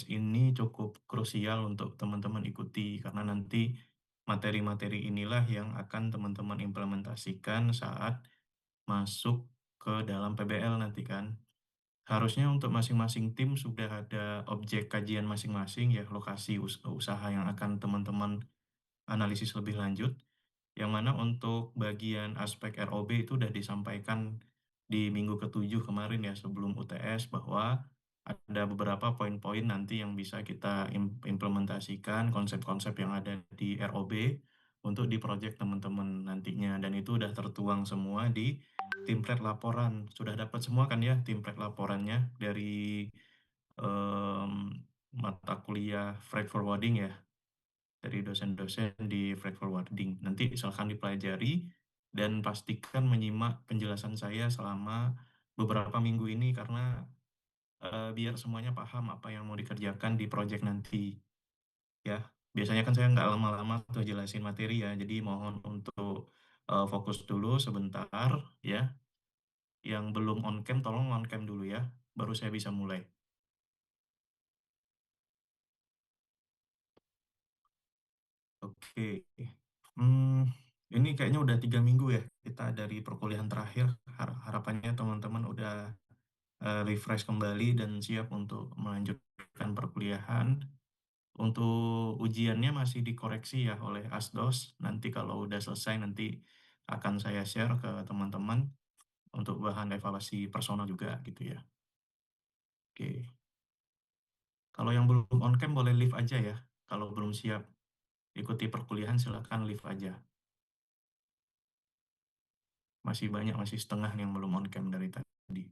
proses ini cukup krusial untuk teman-teman ikuti karena nanti materi-materi inilah yang akan teman-teman implementasikan saat masuk ke dalam PBL nanti kan. Harusnya untuk masing-masing tim sudah ada objek kajian masing-masing ya, lokasi usaha yang akan teman-teman analisis lebih lanjut. Yang mana untuk bagian aspek ROB itu sudah disampaikan di minggu ketujuh kemarin ya sebelum UTS bahwa ada beberapa poin-poin nanti yang bisa kita implementasikan konsep-konsep yang ada di ROB untuk di project teman-teman nantinya dan itu udah tertuang semua di template laporan. Sudah dapat semua kan ya template laporannya dari em, mata kuliah freight forwarding ya dari dosen-dosen di freight forwarding. Nanti silahkan dipelajari dan pastikan menyimak penjelasan saya selama beberapa minggu ini karena biar semuanya paham apa yang mau dikerjakan di project nanti. Ya, biasanya kan saya nggak lama-lama tuh jelasin materi ya, jadi mohon untuk fokus dulu sebentar ya. Yang belum on cam tolong on cam dulu ya, baru saya bisa mulai. Oke. Hmm, ini kayaknya udah 3 minggu ya kita dari perkuliahan terakhir. Harapannya teman-teman udah refresh kembali dan siap untuk melanjutkan perkuliahan. Untuk ujiannya masih dikoreksi ya oleh Asdos. Nanti kalau udah selesai nanti akan saya share ke teman-teman untuk bahan evaluasi personal juga gitu ya. Oke. Kalau yang belum on cam boleh leave aja ya. Kalau belum siap ikuti perkuliahan silakan leave aja. Masih banyak, masih setengah yang belum on cam dari tadi.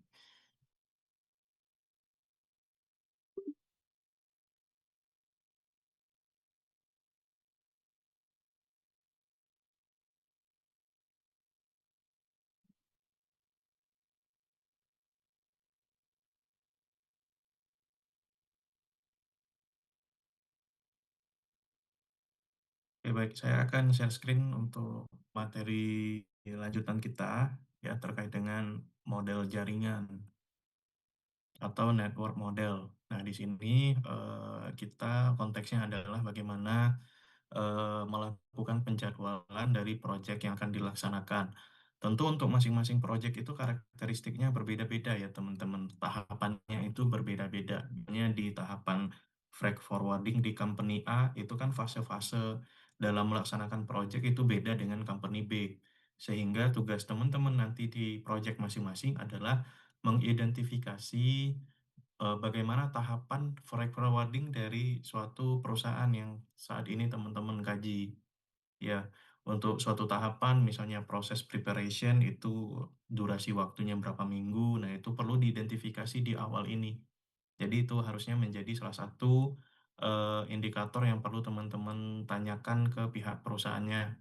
Oke, baik. Saya akan share screen untuk materi lanjutan kita ya terkait dengan model jaringan atau network model. Nah, di sini kita konteksnya adalah bagaimana melakukan penjadwalan dari proyek yang akan dilaksanakan. Tentu untuk masing-masing proyek itu karakteristiknya berbeda-beda ya teman-teman. Tahapannya itu berbeda-beda. Misalnya di tahapan freight forwarding di company A itu kan fase-fase dalam melaksanakan proyek itu beda dengan company B. Sehingga tugas teman-teman nanti di proyek masing-masing adalah mengidentifikasi bagaimana tahapan freight forwarding dari suatu perusahaan yang saat ini teman-teman kaji. Ya, untuk suatu tahapan, misalnya proses preparation itu durasi waktunya berapa minggu, nah itu perlu diidentifikasi di awal ini. Jadi itu harusnya menjadi salah satu indikator yang perlu teman-teman tanyakan ke pihak perusahaannya.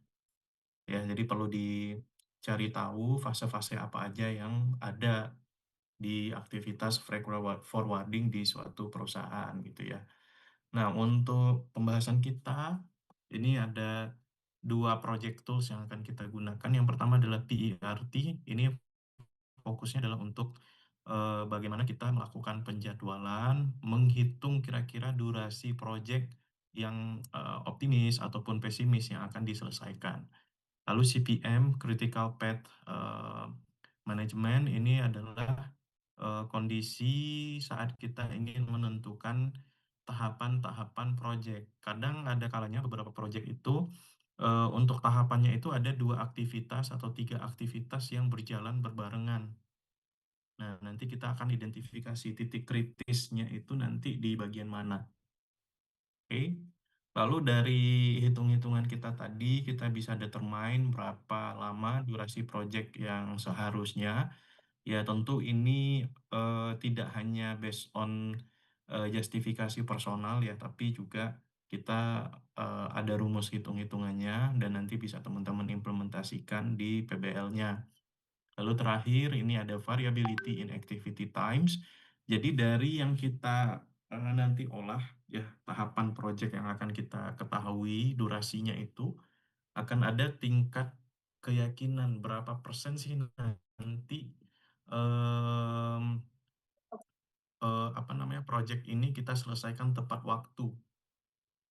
Ya, jadi perlu dicari tahu fase-fase apa aja yang ada di aktivitas freight forwarding di suatu perusahaan gitu ya. Nah, untuk pembahasan kita, ini ada dua project tools yang akan kita gunakan. Yang pertama adalah PERT. Ini fokusnya adalah untuk bagaimana kita melakukan penjadwalan, menghitung kira-kira durasi project yang optimis ataupun pesimis yang akan diselesaikan. Lalu CPM, Critical Path Management, ini adalah kondisi saat kita ingin menentukan tahapan-tahapan proyek. Kadang ada kalanya beberapa proyek itu untuk tahapannya itu ada dua aktivitas atau tiga aktivitas yang berjalan berbarengan. Nah, nanti kita akan identifikasi titik kritisnya itu nanti di bagian mana. Oke. Lalu dari hitung-hitungan kita tadi, kita bisa determine berapa lama durasi proyek yang seharusnya. Ya, tentu ini tidak hanya based on justifikasi personal ya, tapi juga kita ada rumus hitung-hitungannya dan nanti bisa teman-teman implementasikan di PBL-nya. Lalu terakhir ini ada variability in activity times. Jadi dari yang kita nanti olah ya tahapan project yang akan kita ketahui durasinya itu akan ada tingkat keyakinan berapa persen sih nanti em, apa namanya, project ini kita selesaikan tepat waktu.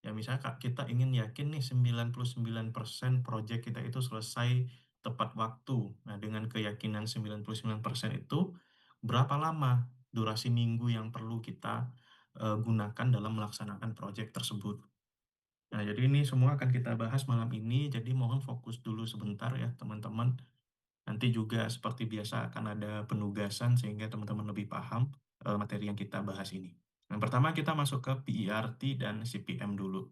Ya misalnya Kak, kita ingin yakin nih 99% project kita itu selesai tepat waktu. Nah, dengan keyakinan 99% itu, berapa lama durasi minggu yang perlu kita gunakan dalam melaksanakan project tersebut. Nah, jadi ini semua akan kita bahas malam ini, jadi mohon fokus dulu sebentar ya teman-teman. Nanti juga seperti biasa akan ada penugasan sehingga teman-teman lebih paham materi yang kita bahas ini. Yang pertama kita masuk ke PERT dan CPM dulu.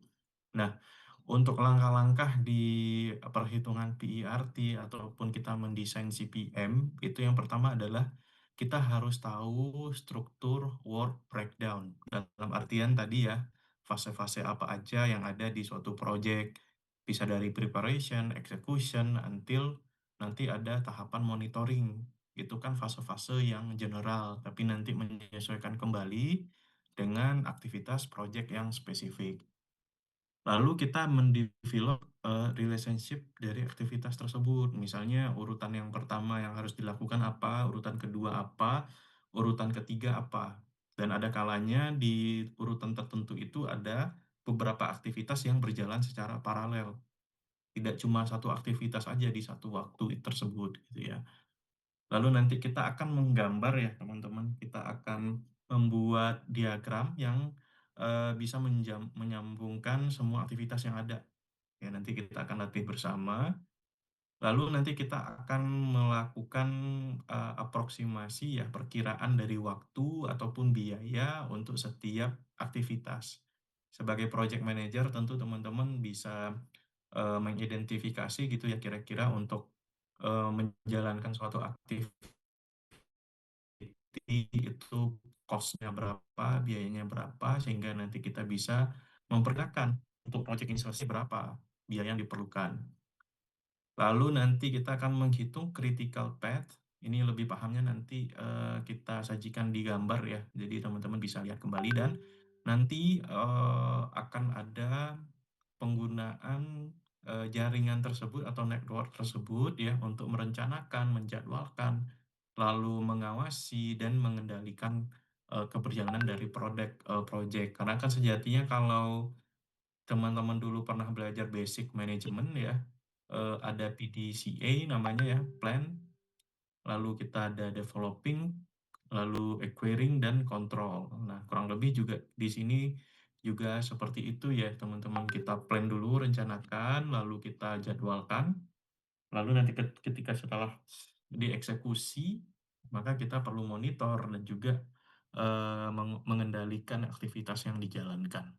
Nah, untuk langkah-langkah di perhitungan PERT ataupun kita mendesain CPM, itu yang pertama adalah kita harus tahu struktur work breakdown. Dalam artian tadi ya, fase-fase apa aja yang ada di suatu project. Bisa dari preparation, execution, until nanti ada tahapan monitoring. Itu kan fase-fase yang general, tapi nanti menyesuaikan kembali dengan aktivitas project yang spesifik. Lalu kita mendevelop relationship dari aktivitas tersebut. Misalnya urutan yang pertama yang harus dilakukan apa, urutan kedua apa, urutan ketiga apa. Dan ada kalanya di urutan tertentu itu ada beberapa aktivitas yang berjalan secara paralel. Tidak cuma satu aktivitas aja di satu waktu tersebut gitu ya. Lalu nanti kita akan menggambar ya teman-teman. Kita akan membuat diagram yang bisa menyambungkan semua aktivitas yang ada. Ya, nanti kita akan latih bersama. Lalu nanti kita akan melakukan aproksimasi ya, perkiraan dari waktu ataupun biaya untuk setiap aktivitas. Sebagai project manager tentu teman-teman bisa mengidentifikasi gitu ya kira-kira untuk menjalankan suatu aktivitas itu cost-nya berapa, biayanya berapa, sehingga nanti kita bisa memperkirakan untuk project ini selesai berapa biaya yang diperlukan. Lalu nanti kita akan menghitung critical path. Ini lebih pahamnya nanti kita sajikan di gambar ya. Jadi teman-teman bisa lihat kembali dan nanti akan ada penggunaan jaringan tersebut atau network tersebut ya untuk merencanakan, menjadwalkan, lalu mengawasi dan mengendalikan keberjalanan dari project. Karena kan sejatinya kalau teman-teman dulu pernah belajar basic management ya, ada PDCA namanya ya, plan, lalu kita ada developing, lalu acquiring dan control. Nah, kurang lebih juga di sini juga seperti itu ya, teman-teman. Kita plan dulu, rencanakan, lalu kita jadwalkan, lalu nanti ketika setelah dieksekusi, maka kita perlu monitor dan juga mengendalikan aktivitas yang dijalankan.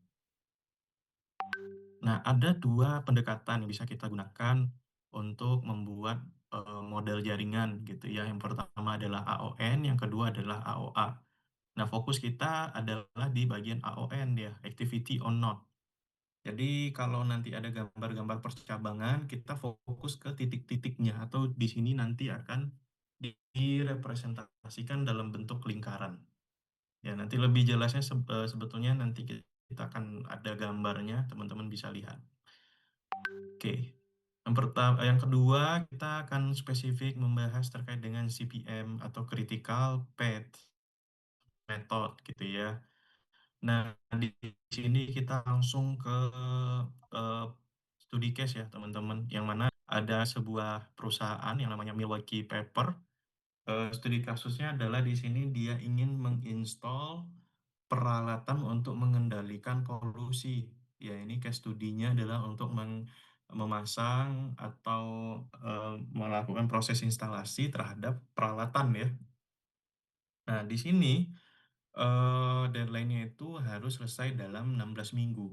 Nah, ada dua pendekatan yang bisa kita gunakan untuk membuat model jaringan gitu ya. Yang pertama adalah AON, yang kedua adalah AOA. Nah, fokus kita adalah di bagian AON ya, Activity on Node. Jadi kalau nanti ada gambar-gambar percabangan, kita fokus ke titik-titiknya atau di sini nanti akan direpresentasikan dalam bentuk lingkaran. Ya, nanti lebih jelasnya sebetulnya nanti kita akan ada gambarnya, teman-teman bisa lihat. Oke. Yang kedua, kita akan spesifik membahas terkait dengan CPM atau Critical Path Method gitu ya. Nah, di sini kita langsung ke eh, studi case ya, teman-teman. Yang mana ada sebuah perusahaan yang namanya Milwaukee Paper. Studi kasusnya adalah di sini dia ingin menginstall peralatan untuk mengendalikan polusi. Ya, ini case studinya adalah untuk memasang atau melakukan proses instalasi terhadap peralatan ya. Nah, di sini deadline-nya itu harus selesai dalam 16 minggu.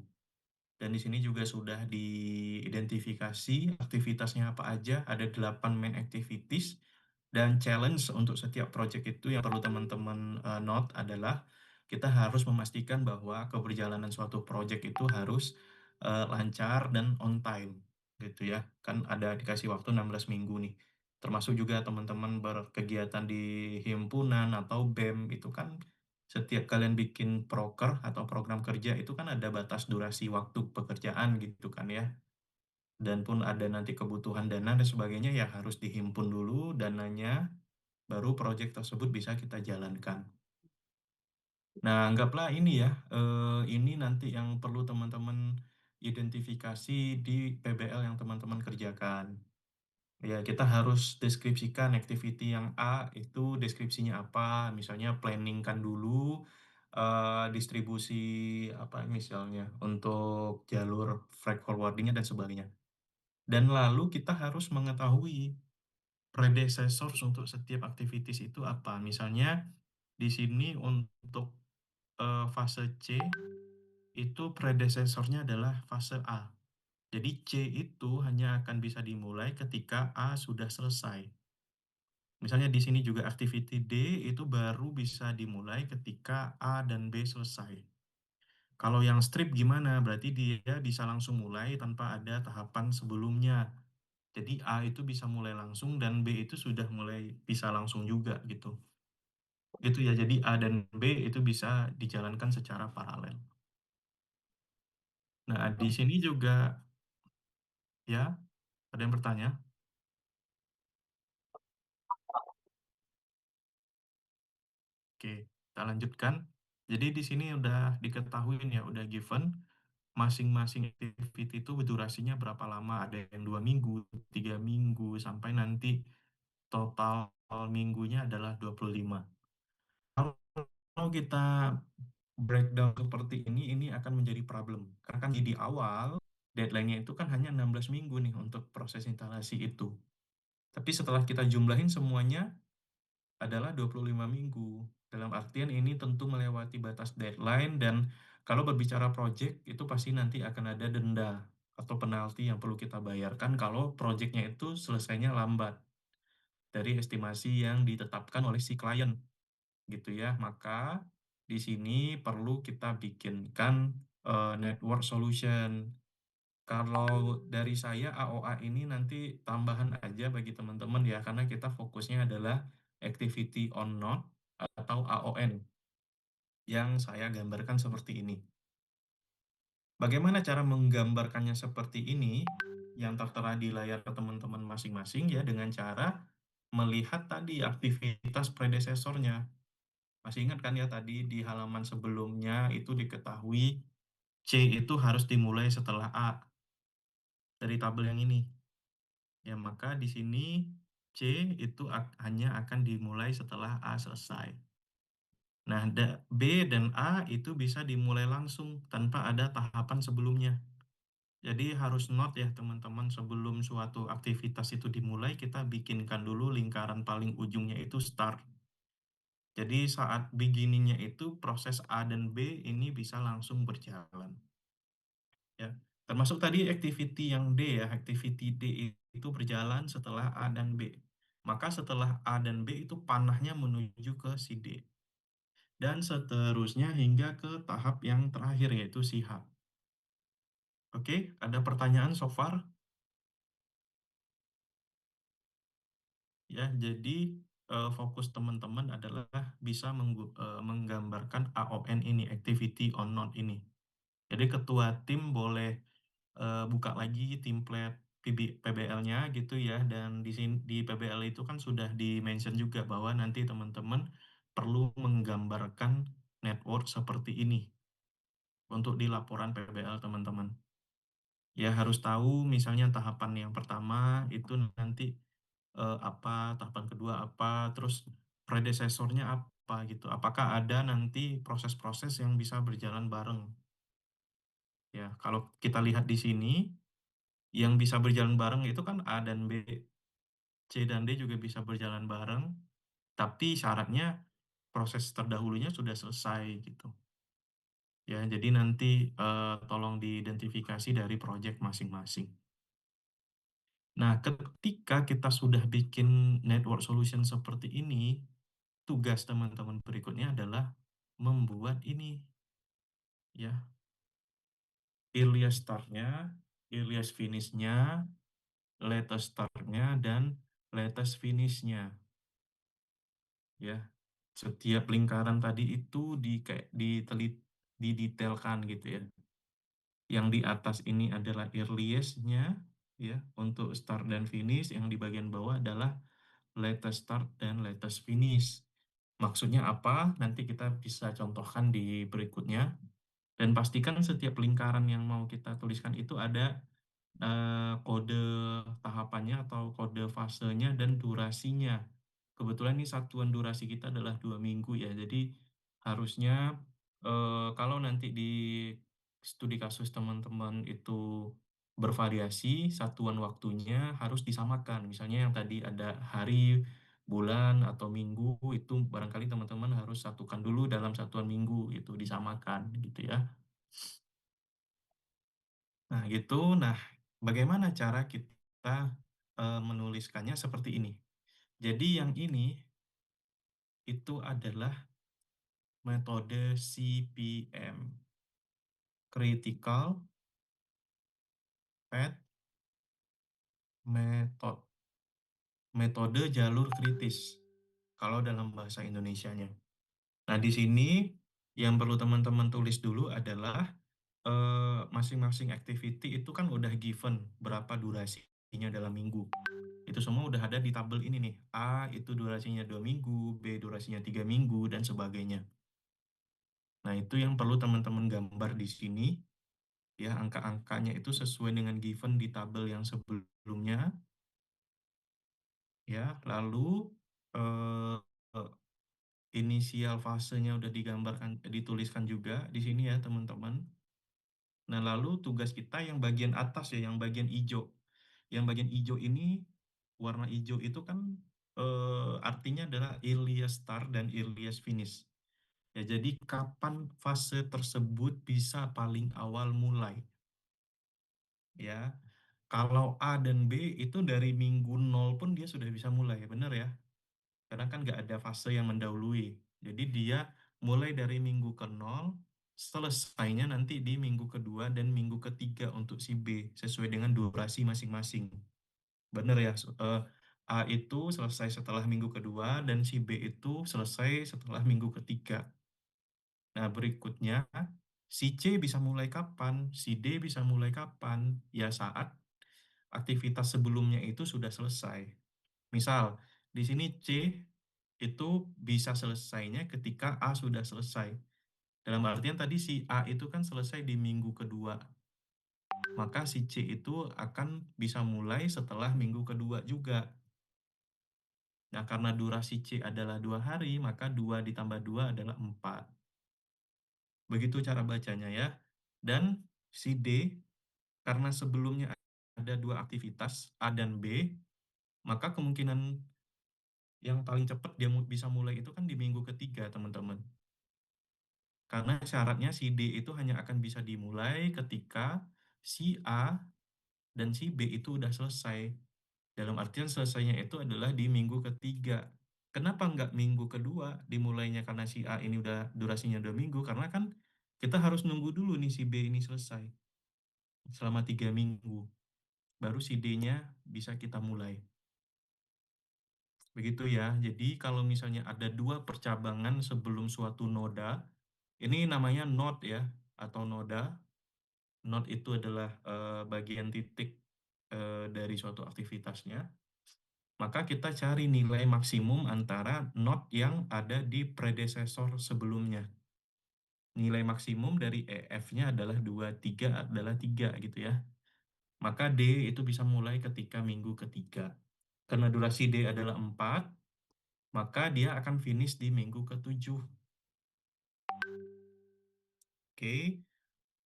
Dan di sini juga sudah diidentifikasi aktivitasnya apa aja. Ada 8 main activities. Dan challenge untuk setiap project itu yang perlu teman-teman note adalah kita harus memastikan bahwa keberjalanan suatu project itu harus lancar dan on time gitu ya. Kan ada dikasih waktu 16 minggu nih. Termasuk juga teman-teman berkegiatan di himpunan atau BEM itu kan setiap kalian bikin proker atau program kerja itu kan ada batas durasi waktu pekerjaan gitu kan ya. Dan pun ada nanti kebutuhan dana dan sebagainya ya harus dihimpun dulu dananya, baru proyek tersebut bisa kita jalankan. Nah, anggaplah ini ya, ini nanti yang perlu teman-teman identifikasi di PBL yang teman-teman kerjakan. Ya, kita harus deskripsikan activity yang A itu deskripsinya apa, misalnya planning kan dulu, distribusi apa misalnya untuk jalur freight forwardingnya dan sebagainya. Dan lalu kita harus mengetahui predecessor untuk setiap activities itu apa. Misalnya di sini untuk fase C itu predecessornya adalah fase A. Jadi C itu hanya akan bisa dimulai ketika A sudah selesai. Misalnya di sini juga activity D itu baru bisa dimulai ketika A dan B selesai. Kalau yang strip gimana? Berarti dia bisa langsung mulai tanpa ada tahapan sebelumnya. Jadi A itu bisa mulai langsung dan B itu sudah mulai bisa langsung juga gitu. Gitu ya. Jadi A dan B itu bisa dijalankan secara paralel. Nah, di sini juga ya ada yang bertanya. Oke, kita lanjutkan. Jadi di sini udah diketahui ya, udah given masing-masing activity itu durasinya berapa lama. Ada yang 2 minggu, 3 minggu, sampai nanti total minggunya adalah 25. Kalau kita breakdown seperti ini akan menjadi problem. Karena kan di awal, deadline-nya itu kan hanya 16 minggu nih untuk proses instalasi itu. Tapi setelah kita jumlahin semuanya, adalah 25 minggu. Dalam artian ini tentu melewati batas deadline dan kalau berbicara project itu pasti nanti akan ada denda atau penalti yang perlu kita bayarkan kalau projectnya itu selesainya lambat dari estimasi yang ditetapkan oleh si klien gitu ya. Maka di sini perlu kita bikinkan network solution. Kalau dari saya AOA ini nanti tambahan aja bagi teman-teman ya, karena kita fokusnya adalah activity on node atau AON yang saya gambarkan seperti ini. Bagaimana cara menggambarkannya seperti ini yang tertera di layar ke teman-teman masing-masing ya dengan cara melihat tadi aktivitas predesesornya. Masih ingat kan ya tadi di halaman sebelumnya itu diketahui C itu harus dimulai setelah A dari tabel yang ini. Ya, maka di sini C itu hanya akan dimulai setelah A selesai. Nah, B dan A itu bisa dimulai langsung tanpa ada tahapan sebelumnya. Jadi harus note ya teman-teman sebelum suatu aktivitas itu dimulai kita bikinkan dulu lingkaran paling ujungnya itu start. Jadi saat beginningnya itu proses A dan B ini bisa langsung berjalan. Ya, termasuk tadi activity yang D ya, activity D itu berjalan setelah A dan B. Maka setelah A dan B itu panahnya menuju ke si D. Dan seterusnya hingga ke tahap yang terakhir yaitu si H. Oke, ada pertanyaan so far? Ya, jadi fokus teman-teman adalah bisa menggambarkan AON ini, activity on node ini. Jadi ketua tim boleh buka lagi template PBL-nya gitu ya, dan di sini di PBL itu kan sudah di-mention juga bahwa nanti teman-teman perlu menggambarkan network seperti ini untuk di laporan PBL teman-teman. Ya harus tahu misalnya tahapan yang pertama itu nanti apa, tahapan kedua apa, terus predesesornya apa gitu. Apakah ada nanti proses-proses yang bisa berjalan bareng? Ya, kalau kita lihat di sini, yang bisa berjalan bareng itu kan A dan B, C dan D juga bisa berjalan bareng, tapi syaratnya proses terdahulunya sudah selesai gitu. Ya, jadi nanti tolong diidentifikasi dari project masing-masing. Nah, ketika kita sudah bikin network solution seperti ini, tugas teman-teman berikutnya adalah membuat ini, ya, earliest start-nya, earliest finish-nya, latest start-nya, dan latest finish-nya, ya. Setiap lingkaran tadi itu kayak didetailkan gitu ya. Yang di atas ini adalah earliest-nya, ya, untuk start dan finish. Yang di bagian bawah adalah latest start dan latest finish. Maksudnya apa? Nanti kita bisa contohkan di berikutnya. Dan pastikan setiap lingkaran yang mau kita tuliskan itu ada kode tahapannya atau kode fasenya dan durasinya. Kebetulan ini satuan durasi kita adalah 2 minggu ya. Jadi harusnya kalau nanti di studi kasus teman-teman itu bervariasi, satuan waktunya harus disamakan. Misalnya yang tadi ada hari, bulan, atau minggu, itu barangkali teman-teman harus satukan dulu dalam satuan minggu, itu disamakan gitu ya. Nah, gitu. Nah, bagaimana cara kita menuliskannya seperti ini? Jadi yang ini itu adalah metode CPM, Critical Path Method, metode jalur kritis kalau dalam bahasa Indonesianya. Nah, di sini yang perlu teman-teman tulis dulu adalah masing-masing activity itu kan udah given berapa durasinya dalam minggu. Itu semua udah ada di tabel ini nih. A itu durasinya 2 minggu, B durasinya 3 minggu, dan sebagainya. Nah, itu yang perlu teman-teman gambar di sini. Ya, angka-angkanya itu sesuai dengan given di tabel yang sebelumnya. Ya, lalu eh, eh, inisial fasenya udah digambarkan, dituliskan juga di sini ya, teman-teman. Nah, lalu tugas kita yang bagian atas ya, yang bagian hijau. Yang bagian hijau ini, warna hijau itu kan artinya adalah earliest start dan earliest finish. Ya, jadi kapan fase tersebut bisa paling awal mulai? Ya, kalau A dan B itu dari minggu 0 pun dia sudah bisa mulai, benar ya? Karena kan nggak ada fase yang mendahului. Jadi dia mulai dari minggu ke 0, selesainya nanti di minggu kedua dan minggu ketiga untuk si B, sesuai dengan durasi masing-masing. Benar ya? A itu selesai setelah minggu kedua dan si B itu selesai setelah minggu ketiga. Nah, berikutnya, si C bisa mulai kapan? Si D bisa mulai kapan? Ya saat aktivitas sebelumnya itu sudah selesai. Misal, di sini C itu bisa selesainya ketika A sudah selesai. Dalam artian tadi si A itu kan selesai di minggu kedua, maka si C itu akan bisa mulai setelah minggu kedua juga. Nah, karena durasi C adalah 2 hari, maka 2 ditambah 2 adalah 4. Begitu cara bacanya ya. Dan si D, karena sebelumnya ada 2 aktivitas, A dan B, maka kemungkinan yang paling cepat dia bisa mulai itu kan di minggu ketiga, teman-teman. Karena syaratnya si D itu hanya akan bisa dimulai ketika si A dan si B itu udah selesai. Dalam artian selesainya itu adalah di minggu ketiga. Kenapa nggak minggu kedua dimulainya karena si A ini udah durasinya 2 minggu? Karena kan kita harus nunggu dulu nih si B ini selesai selama 3 minggu. Baru si D-nya bisa kita mulai. Begitu ya. Jadi kalau misalnya ada 2 percabangan sebelum suatu noda, ini namanya node ya, atau noda. Node itu adalah bagian titik dari suatu aktivitasnya. Maka kita cari nilai maksimum antara node yang ada di predesesor sebelumnya. Nilai maksimum dari EF-nya adalah 2, 3 adalah 3 gitu ya. Maka D itu bisa mulai ketika minggu ketiga. Karena durasi D adalah 4, maka dia akan finish di minggu ke-7. Oke,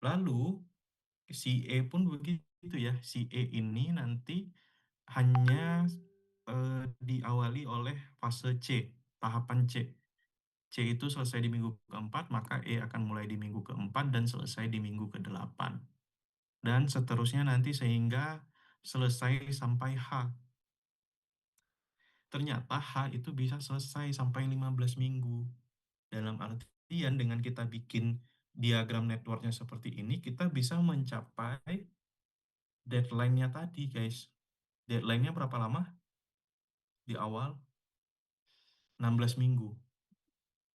lalu si E pun begitu ya. Si E ini nanti hanya eh, diawali oleh fase C, tahapan C. C itu selesai di minggu keempat, maka E akan mulai di minggu keempat dan selesai di minggu ke-8. Dan seterusnya nanti sehingga selesai sampai H. Ternyata H itu bisa selesai sampai 15 minggu. Dalam artian dengan kita bikin diagram networknya seperti ini, kita bisa mencapai deadline-nya tadi, guys. Deadline-nya berapa lama? Di awal 16 minggu.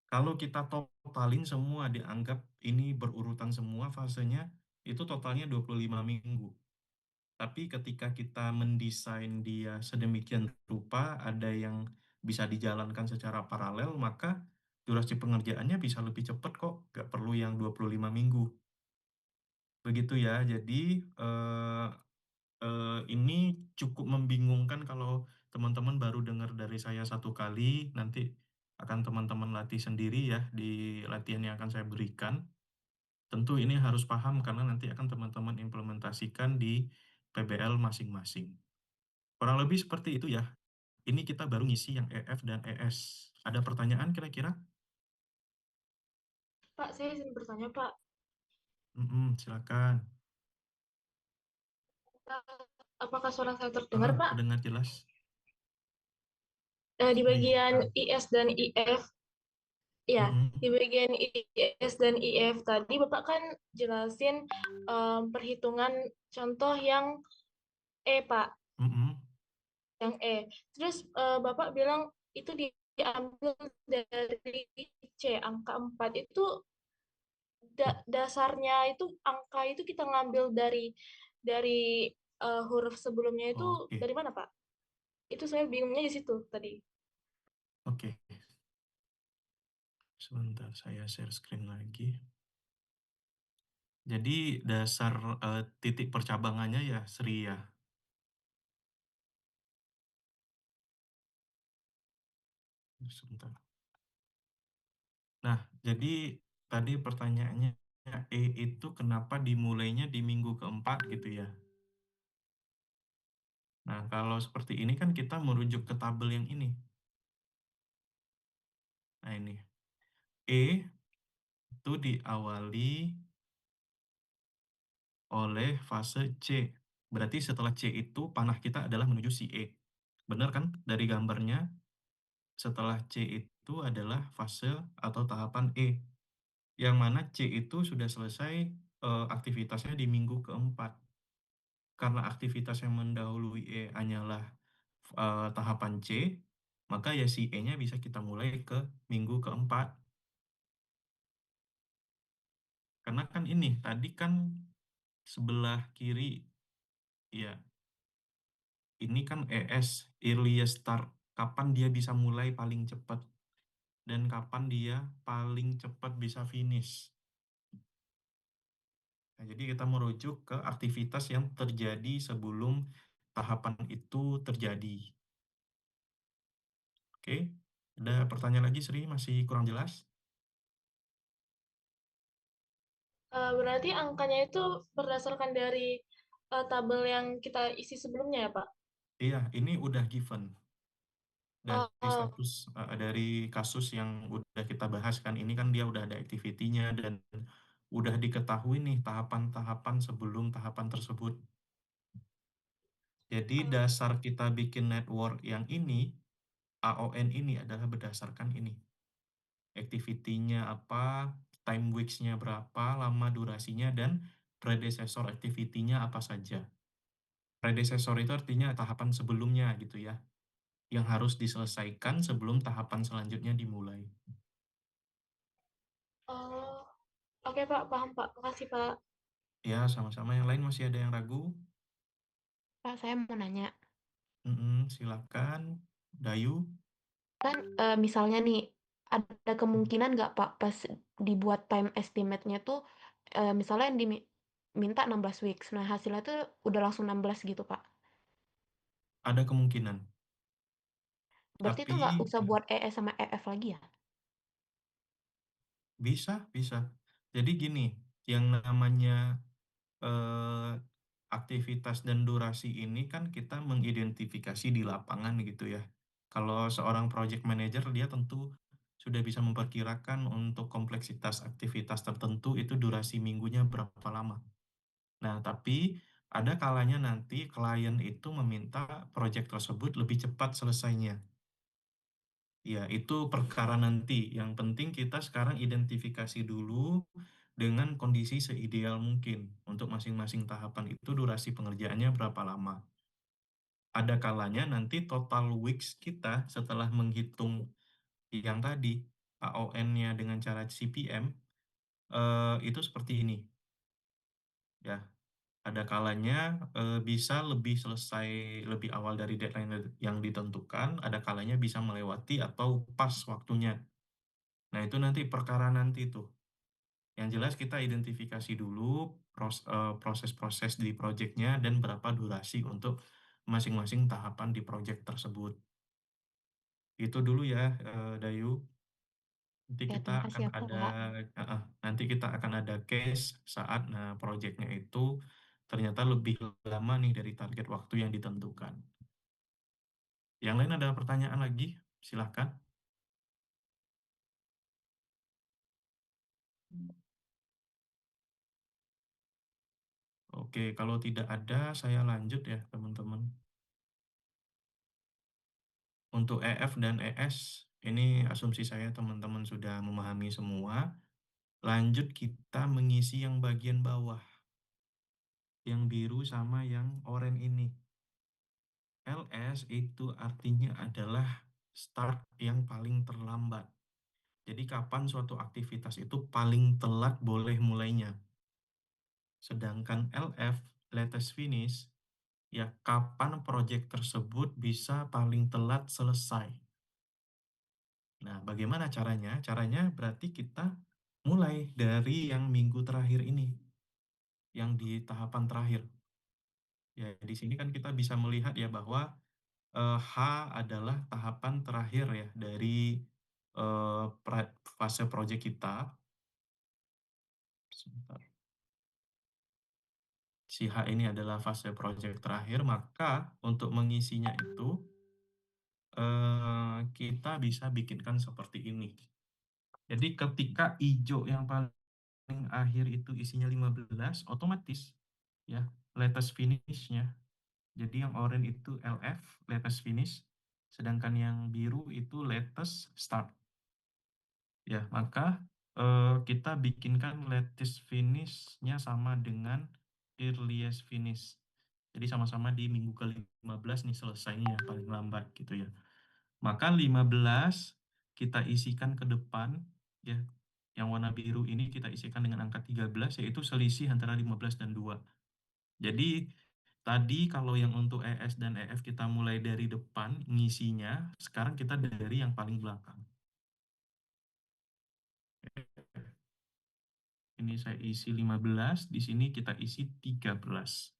Kalau kita totalin semua, dianggap ini berurutan semua fasenya, itu totalnya 25 minggu. Tapi ketika kita mendesain dia sedemikian rupa, ada yang bisa dijalankan secara paralel, maka durasi pengerjaannya bisa lebih cepat kok, nggak perlu yang 25 minggu. Begitu ya. Jadi, eh, ini cukup membingungkan kalau teman-teman baru dengar dari saya satu kali, nanti akan teman-teman latih sendiri ya di latihan yang akan saya berikan. Tentu ini harus paham karena nanti akan teman-teman implementasikan di PBL masing-masing. Kurang lebih seperti itu ya. Ini kita baru ngisi yang EF dan ES. Ada pertanyaan kira-kira? Pak, saya izin bertanya, Pak. Silakan. Apakah suara saya terdengar, Ah, Pak? kedengar jelas. Di bagian Bisa. IS dan IF, ya, di Mm-mm, bagian IS dan IF tadi Bapak kan jelasin perhitungan contoh yang Pak, mm-mm. yang Terus Bapak bilang itu diambil dari angka 4 itu dasarnya itu angka itu kita ngambil dari huruf sebelumnya itu Oke, dari mana, Pak? Itu saya bingungnya di situ tadi. oke. Sebentar, saya share screen lagi. Jadi dasar titik percabangannya ya Sri ya. Sebentar. Nah, jadi tadi pertanyaannya itu kenapa dimulainya di minggu keempat gitu ya. Nah, kalau seperti ini kan kita merujuk ke tabel yang ini. Nah, ini. Itu diawali oleh fase C. Berarti setelah C itu panah kita adalah menuju si E. Benar kan? Dari gambarnya, setelah C itu adalah fase atau tahapan E. Yang mana C itu sudah selesai aktivitasnya di minggu keempat. Karena aktivitas yang mendahului E hanyalah tahapan C, maka ya si E-nya bisa kita mulai ke minggu keempat. Karena kan ini, tadi kan sebelah kiri, ya, ini kan ES, earliest start. Kapan dia bisa mulai paling cepat, dan kapan dia paling cepat bisa finish. Nah, jadi kita merujuk ke aktivitas yang terjadi sebelum tahapan itu terjadi. Oke, ada pertanyaan lagi, Sri? Masih kurang jelas? Berarti angkanya itu berdasarkan dari tabel yang kita isi sebelumnya ya, Pak? Iya, ini udah given dari Oh, status dari kasus yang udah kita bahas kan. Ini kan dia udah ada activity-nya dan udah diketahui nih tahapan-tahapan sebelum tahapan tersebut. Jadi oh, dasar kita bikin network yang ini, AON ini adalah berdasarkan ini. Activity-nya apa, time weeks-nya berapa, lama durasinya, dan predecessor activity-nya apa saja. Predecessor itu artinya tahapan sebelumnya gitu ya, yang harus diselesaikan sebelum tahapan selanjutnya dimulai. oh. Oke, Pak, paham, Pak. Makasih, Pak. Ya, sama-sama. Yang lain masih ada yang ragu? Pak, saya mau nanya, Silakan. Dayu, kan misalnya nih, ada kemungkinan nggak Pak pas dibuat time estimate-nya tuh, misalnya yang diminta 16 weeks, nah hasilnya tuh udah langsung 16 gitu Pak. ada kemungkinan. Berarti itu nggak Tapi usah buat ES sama EF lagi ya? bisa, bisa. Jadi gini, yang namanya eh, aktivitas dan durasi ini kan kita mengidentifikasi di lapangan gitu ya. Kalau seorang project manager dia tentu sudah bisa memperkirakan untuk kompleksitas aktivitas tertentu itu durasi minggunya berapa lama. Nah, tapi ada kalanya nanti klien itu meminta project tersebut lebih cepat selesainya. Ya, itu perkara nanti. Yang penting kita sekarang identifikasi dulu dengan kondisi seideal mungkin. Untuk masing-masing tahapan itu durasi pengerjaannya berapa lama. Ada kalanya nanti total weeks kita setelah menghitung yang tadi, AON-nya dengan cara CPM, itu seperti ini. Ya, ada kalanya bisa lebih selesai lebih awal dari deadline yang ditentukan, ada kalanya bisa melewati atau pas waktunya. Nah, itu nanti perkara nanti tuh. Yang jelas kita identifikasi dulu proses-proses di proyeknya dan berapa durasi untuk masing-masing tahapan di proyek tersebut. Itu dulu ya, Dayu. Nanti Ya, kita terima kasih akan ya, ada Pak. nanti kita akan ada case saat proyeknya itu ternyata lebih lama nih dari target waktu yang ditentukan. Yang lain ada pertanyaan lagi? Silahkan. Oke, kalau tidak ada, saya lanjut ya, teman-teman. Untuk EF dan ES, ini asumsi saya teman-teman sudah memahami semua. Lanjut kita mengisi yang bagian bawah, yang biru sama yang oranye ini. LS itu artinya adalah start yang paling terlambat. Jadi kapan suatu aktivitas itu paling telat boleh mulainya. Sedangkan LF, latest finish, ya kapan proyek tersebut bisa paling telat selesai. Nah, bagaimana caranya? Caranya berarti kita mulai dari yang minggu terakhir ini, yang di tahapan terakhir. Ya, di sini kan kita bisa melihat ya bahwa H adalah tahapan terakhir ya dari fase proyek kita. Sebentar. Si H ini adalah fase proyek terakhir, maka untuk mengisinya itu kita bisa bikinkan seperti ini. Jadi ketika hijau yang paling akhir itu isinya 15, otomatis ya latest finish-nya. Jadi yang oranye itu LF, latest finish, sedangkan yang biru itu latest start. Ya, maka kita bikinkan latest finish-nya sama dengan earliest finish. Jadi sama-sama di minggu ke-15 nih selesainya paling lambat gitu ya. Maka 15 kita isikan ke depan ya. Yang warna biru ini kita isikan dengan angka 13 yaitu selisih antara 15 dan 2. Jadi tadi kalau yang untuk ES dan EF kita mulai dari depan ngisinya, sekarang kita dari yang paling belakang. Ini saya isi 15, di sini kita isi 13.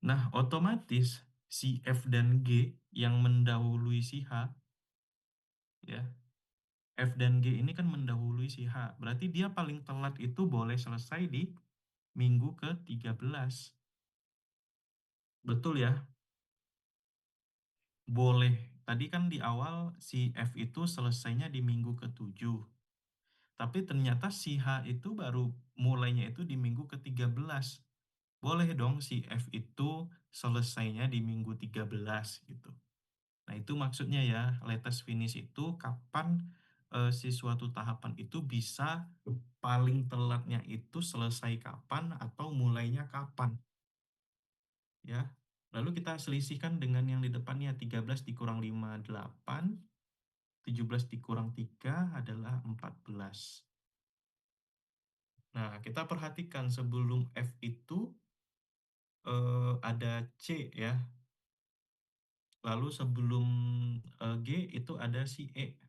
Nah, otomatis si F dan G yang mendahului si H, ya, F dan G ini kan mendahului si H. Berarti dia paling telat itu boleh selesai di minggu ke-13. Betul ya? Boleh. Tadi kan di awal si F itu selesainya di minggu ke-7. Tapi ternyata si H itu baru mulainya itu di minggu ke-13. Boleh dong si F itu selesainya di minggu 13 gitu. Nah, itu maksudnya ya, latest finish itu kapan si suatu tahapan itu bisa paling telatnya itu selesai kapan atau mulainya kapan. Ya. Lalu kita selisihkan dengan yang di depannya 13 dikurang 5, 8. 17 dikurang 3 adalah 14. Nah, kita perhatikan sebelum F itu ada C ya. Lalu sebelum G itu ada si E.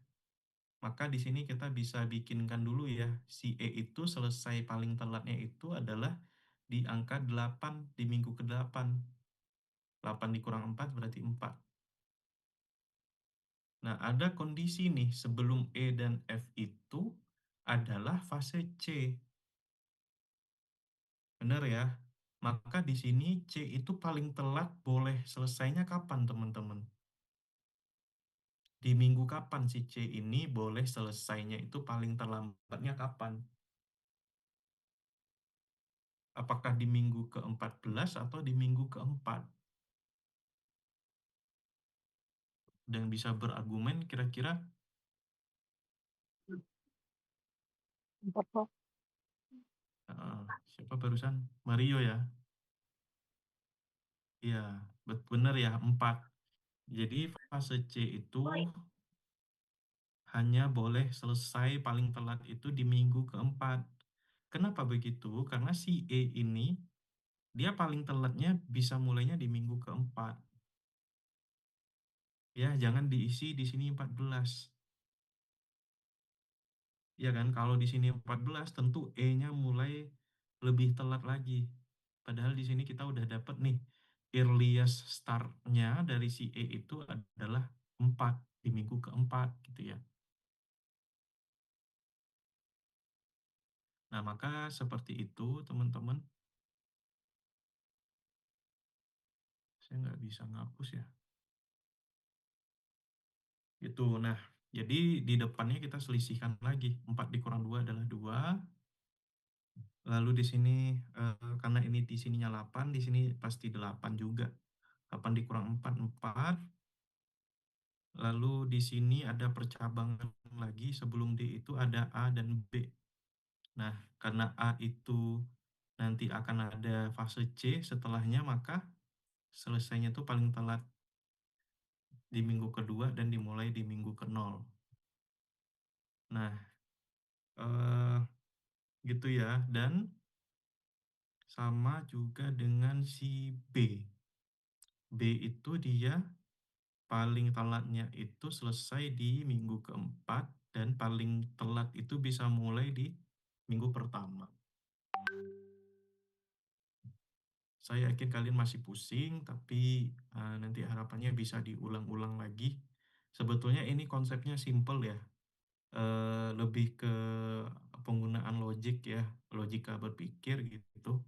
Maka di sini kita bisa bikinkan dulu ya. Si E itu selesai paling telatnya itu adalah di angka 8 di minggu ke-8. 8 dikurang 4 berarti 4. Nah, ada kondisi nih sebelum E dan F itu adalah fase C. Benar ya? Maka di sini C itu paling telat boleh selesainya kapan, teman-teman? Di minggu kapan si C ini boleh selesainya itu paling terlambatnya kapan? Apakah di minggu ke-14 atau di minggu keempat? Dan bisa berargumen kira-kira Empat, Pak. siapa barusan? Mario ya? Iya, benar ya, 4. Jadi fase C itu hanya boleh selesai paling telat itu di minggu keempat. Kenapa begitu? Karena si E ini dia paling telatnya bisa mulainya di minggu keempat. Ya, jangan diisi di sini 14. Ya kan, kalau di sini 14 tentu E-nya mulai lebih telat lagi. Padahal di sini kita udah dapat nih, earliest start-nya dari si E itu adalah 4 di minggu keempat gitu ya. Nah, maka seperti itu teman-teman. Saya nggak bisa ngapus ya. Itu. Nah, jadi di depannya kita selisihkan lagi. 4 dikurang 2 adalah 2. Lalu di sini, karena ini di sininya 8, di sini pasti 8 juga. 8 dikurang 4, 4. Lalu di sini ada percabangan lagi, sebelum D itu ada A dan B. Nah, karena A itu nanti akan ada fase C setelahnya, maka selesainya itu paling telat di minggu kedua dan dimulai di minggu ke-0. Nah, eh, gitu ya. Dan sama juga dengan si B. B itu dia paling telatnya itu selesai di minggu keempat dan paling telat itu bisa mulai di minggu pertama. Saya yakin kalian masih pusing, tapi nanti harapannya bisa diulang-ulang lagi. Sebetulnya ini konsepnya simple ya, lebih ke penggunaan logik ya, logika berpikir gitu.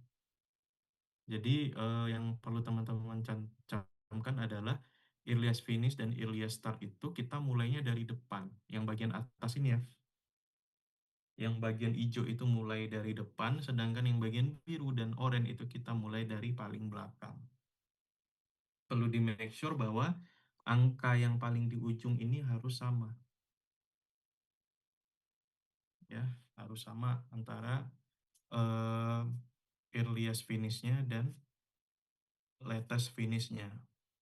Jadi yang perlu teman-teman camkan adalah earliest finish dan earliest start itu kita mulainya dari depan. Yang bagian atas ini ya. Yang bagian hijau itu mulai dari depan, sedangkan yang bagian biru dan oranye itu kita mulai dari paling belakang. Perlu di make sure bahwa angka yang paling di ujung ini harus sama. Ya, harus sama antara eh, earliest finish-nya dan latest finish-nya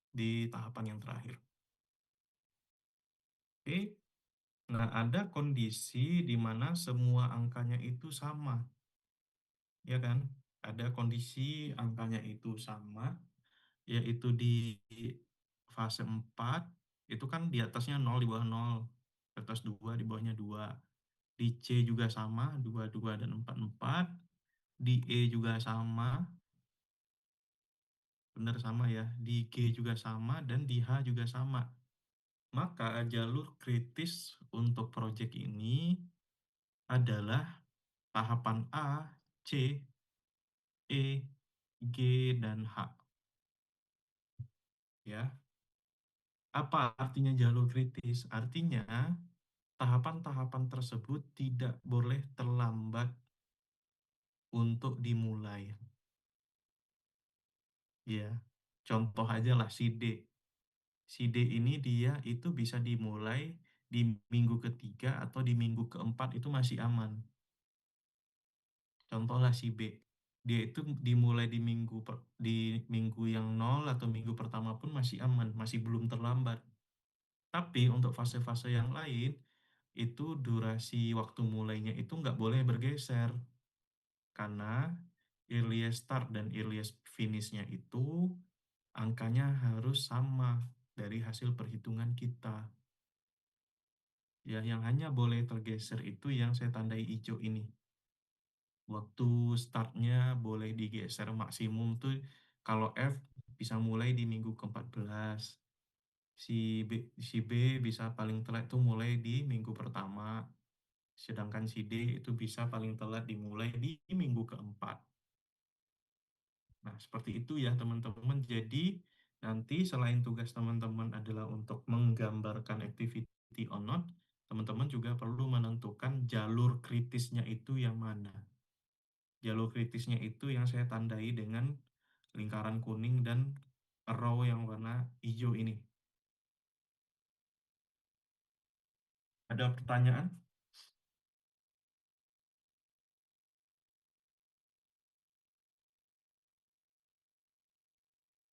di tahapan yang terakhir. Oke, nah ada kondisi di mana semua angkanya itu sama, ya kan? Ada kondisi angkanya itu sama, yaitu di fase 4 itu kan di atasnya 0 di bawah 0, di atas 2 di bawahnya 2. Di C juga sama, 2 2 dan 4 4. Di E juga sama, benar sama ya. Di G juga sama, dan di H juga sama. Maka jalur kritis untuk proyek ini adalah tahapan A, C, E, G, dan H. Ya, apa artinya jalur kritis? Artinya tahapan-tahapan tersebut tidak boleh terlambat untuk dimulai. Ya, contoh aja lah si D. Si D ini dia itu bisa dimulai di minggu ketiga atau di minggu keempat itu masih aman. Contohlah si B. Dia itu dimulai di minggu yang 0 atau minggu pertama pun masih aman, masih belum terlambat. Tapi untuk fase-fase yang lain, itu durasi waktu mulainya itu nggak boleh bergeser. Karena earliest start dan earliest finish-nya itu angkanya harus sama dari hasil perhitungan kita. Ya, yang hanya boleh tergeser itu yang saya tandai hijau ini. Waktu startnya boleh digeser maksimum tuh kalau F bisa mulai di minggu ke-14. Si B, si B bisa paling telat tuh mulai di minggu pertama. Sedangkan si D itu bisa paling telat dimulai di minggu keempat. Nah, seperti itu ya teman-teman. Jadi nanti selain tugas teman-teman adalah untuk menggambarkan activity or not, teman-teman juga perlu menentukan jalur kritisnya itu yang mana. Jalur kritisnya itu yang saya tandai dengan lingkaran kuning dan arrow yang warna hijau ini. Ada pertanyaan?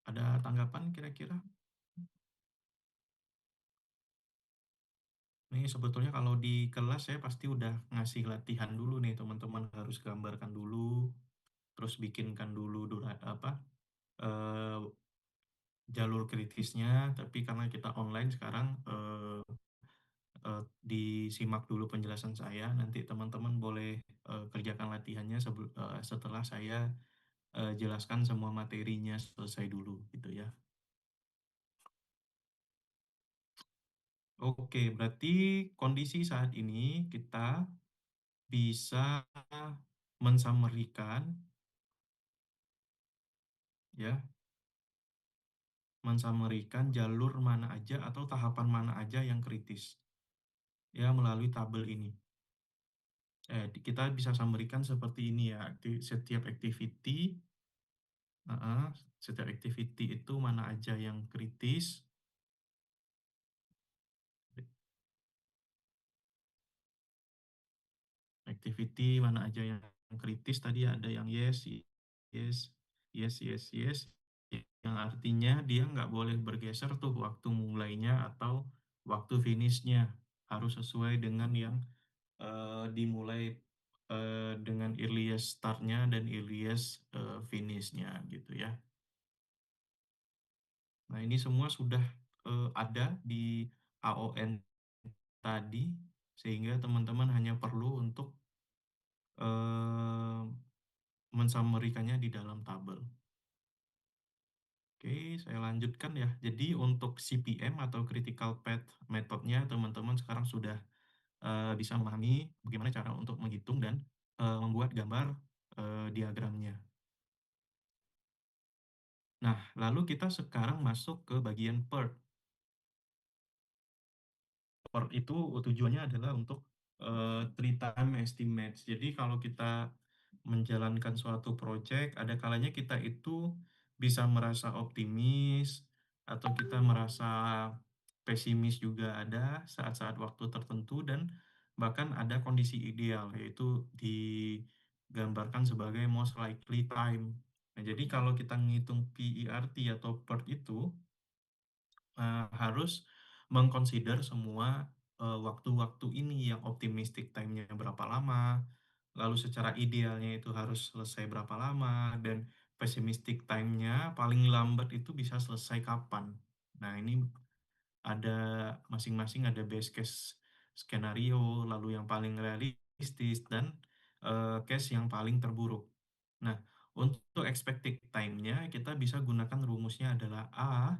Ada tanggapan kira-kira? Nih sebetulnya kalau di kelas saya pasti udah ngasih latihan dulu nih teman-teman harus gambarkan dulu, terus bikinkan dulu eh, jalur kritisnya. Tapi karena kita online sekarang disimak dulu penjelasan saya. Nanti teman-teman boleh kerjakan latihannya setelah saya jelaskan semua materinya selesai dulu gitu ya. Oke, berarti kondisi saat ini kita bisa mensummary-kan ya, mensummary-kan jalur mana aja atau tahapan mana aja yang kritis ya melalui tabel ini. Kita bisa summary-kan seperti ini ya, setiap activity, setiap activity itu mana aja yang kritis. Activity mana aja yang kritis tadi ada yang yes, yes, yes, yes, yes, yang artinya dia nggak boleh bergeser tuh waktu mulainya atau waktu finishnya, harus sesuai dengan yang dimulai dengan earliest startnya dan earliest finishnya gitu ya. Nah ini semua sudah ada di AON tadi, sehingga teman-teman hanya perlu untuk eh, mensummary-kannya di dalam tabel. Oke, saya lanjutkan ya. Jadi untuk CPM atau Critical Path Method-nya teman-teman sekarang sudah bisa memahami bagaimana cara untuk menghitung dan membuat gambar diagramnya. Nah, lalu kita sekarang masuk ke bagian PERT. PERT itu tujuannya adalah untuk three time estimates. Jadi kalau kita menjalankan suatu project, ada kalanya kita itu bisa merasa optimis atau kita merasa pesimis juga ada saat-saat waktu tertentu dan bahkan ada kondisi ideal yaitu digambarkan sebagai most likely time. Nah, jadi kalau kita menghitung PERT atau PERT itu harus mengconsider semua waktu-waktu ini yang optimistic time-nya berapa lama, lalu secara idealnya itu harus selesai berapa lama, dan pessimistic time-nya paling lambat itu bisa selesai kapan. Nah, ini ada masing-masing ada best case skenario, lalu yang paling realistis, dan case yang paling terburuk. Nah, untuk expected time-nya kita bisa gunakan rumusnya adalah A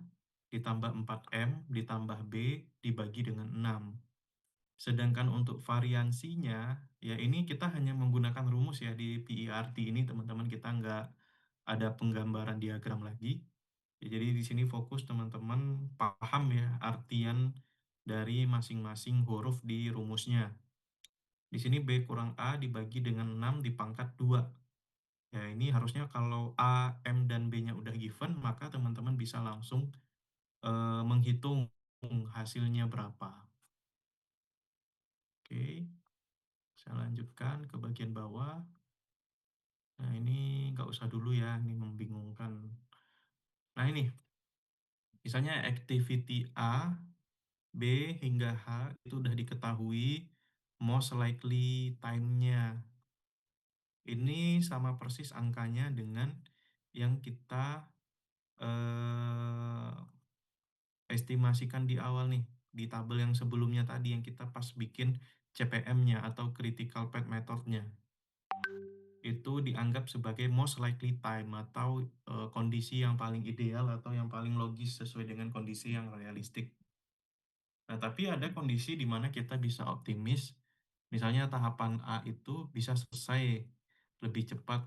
ditambah 4M ditambah B dibagi dengan 6. Sedangkan untuk variansinya, ya ini kita hanya menggunakan rumus ya di PERT ini teman-teman, kita nggak ada penggambaran diagram lagi. Ya, jadi di sini fokus teman-teman paham ya artian dari masing-masing huruf di rumusnya. Di sini B kurang A dibagi dengan 6 dipangkat 2. Ya ini harusnya kalau A, M, dan B-nya udah given, maka teman-teman bisa langsung menghitung hasilnya berapa. Oke, saya lanjutkan ke bagian bawah. Nah, ini nggak usah dulu ya, ini membingungkan. Nah, ini, misalnya activity A, B, hingga H itu udah diketahui most likely time-nya. Ini sama persis angkanya dengan yang kita eh, estimasikan di awal nih, di tabel yang sebelumnya tadi yang kita pas bikin CPM-nya atau Critical Path Method-nya. Itu dianggap sebagai most likely time atau kondisi yang paling ideal atau yang paling logis sesuai dengan kondisi yang realistik. Nah, tapi ada kondisi di mana kita bisa optimis, misalnya tahapan A itu bisa selesai lebih cepat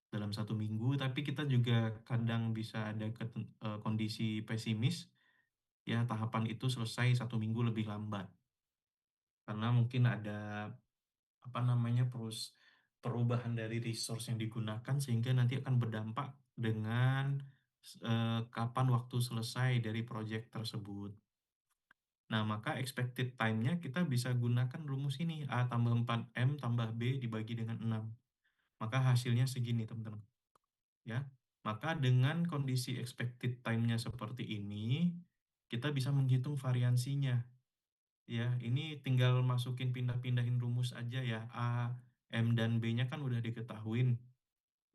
dalam 1 minggu, tapi kita juga kadang bisa ada kondisi pesimis, ya tahapan itu selesai 1 minggu lebih lambat. Karena mungkin ada apa namanya perubahan dari resource yang digunakan sehingga nanti akan berdampak dengan kapan waktu selesai dari proyek tersebut. Nah, maka expected time-nya kita bisa gunakan rumus ini, A tambah 4M tambah B dibagi dengan 6. Maka hasilnya segini, teman-teman. Ya. Maka dengan kondisi expected time-nya seperti ini, kita bisa menghitung variansinya. Ya, ini tinggal masukin pindah-pindahin rumus aja ya. A, M, dan B-nya kan udah diketahuin.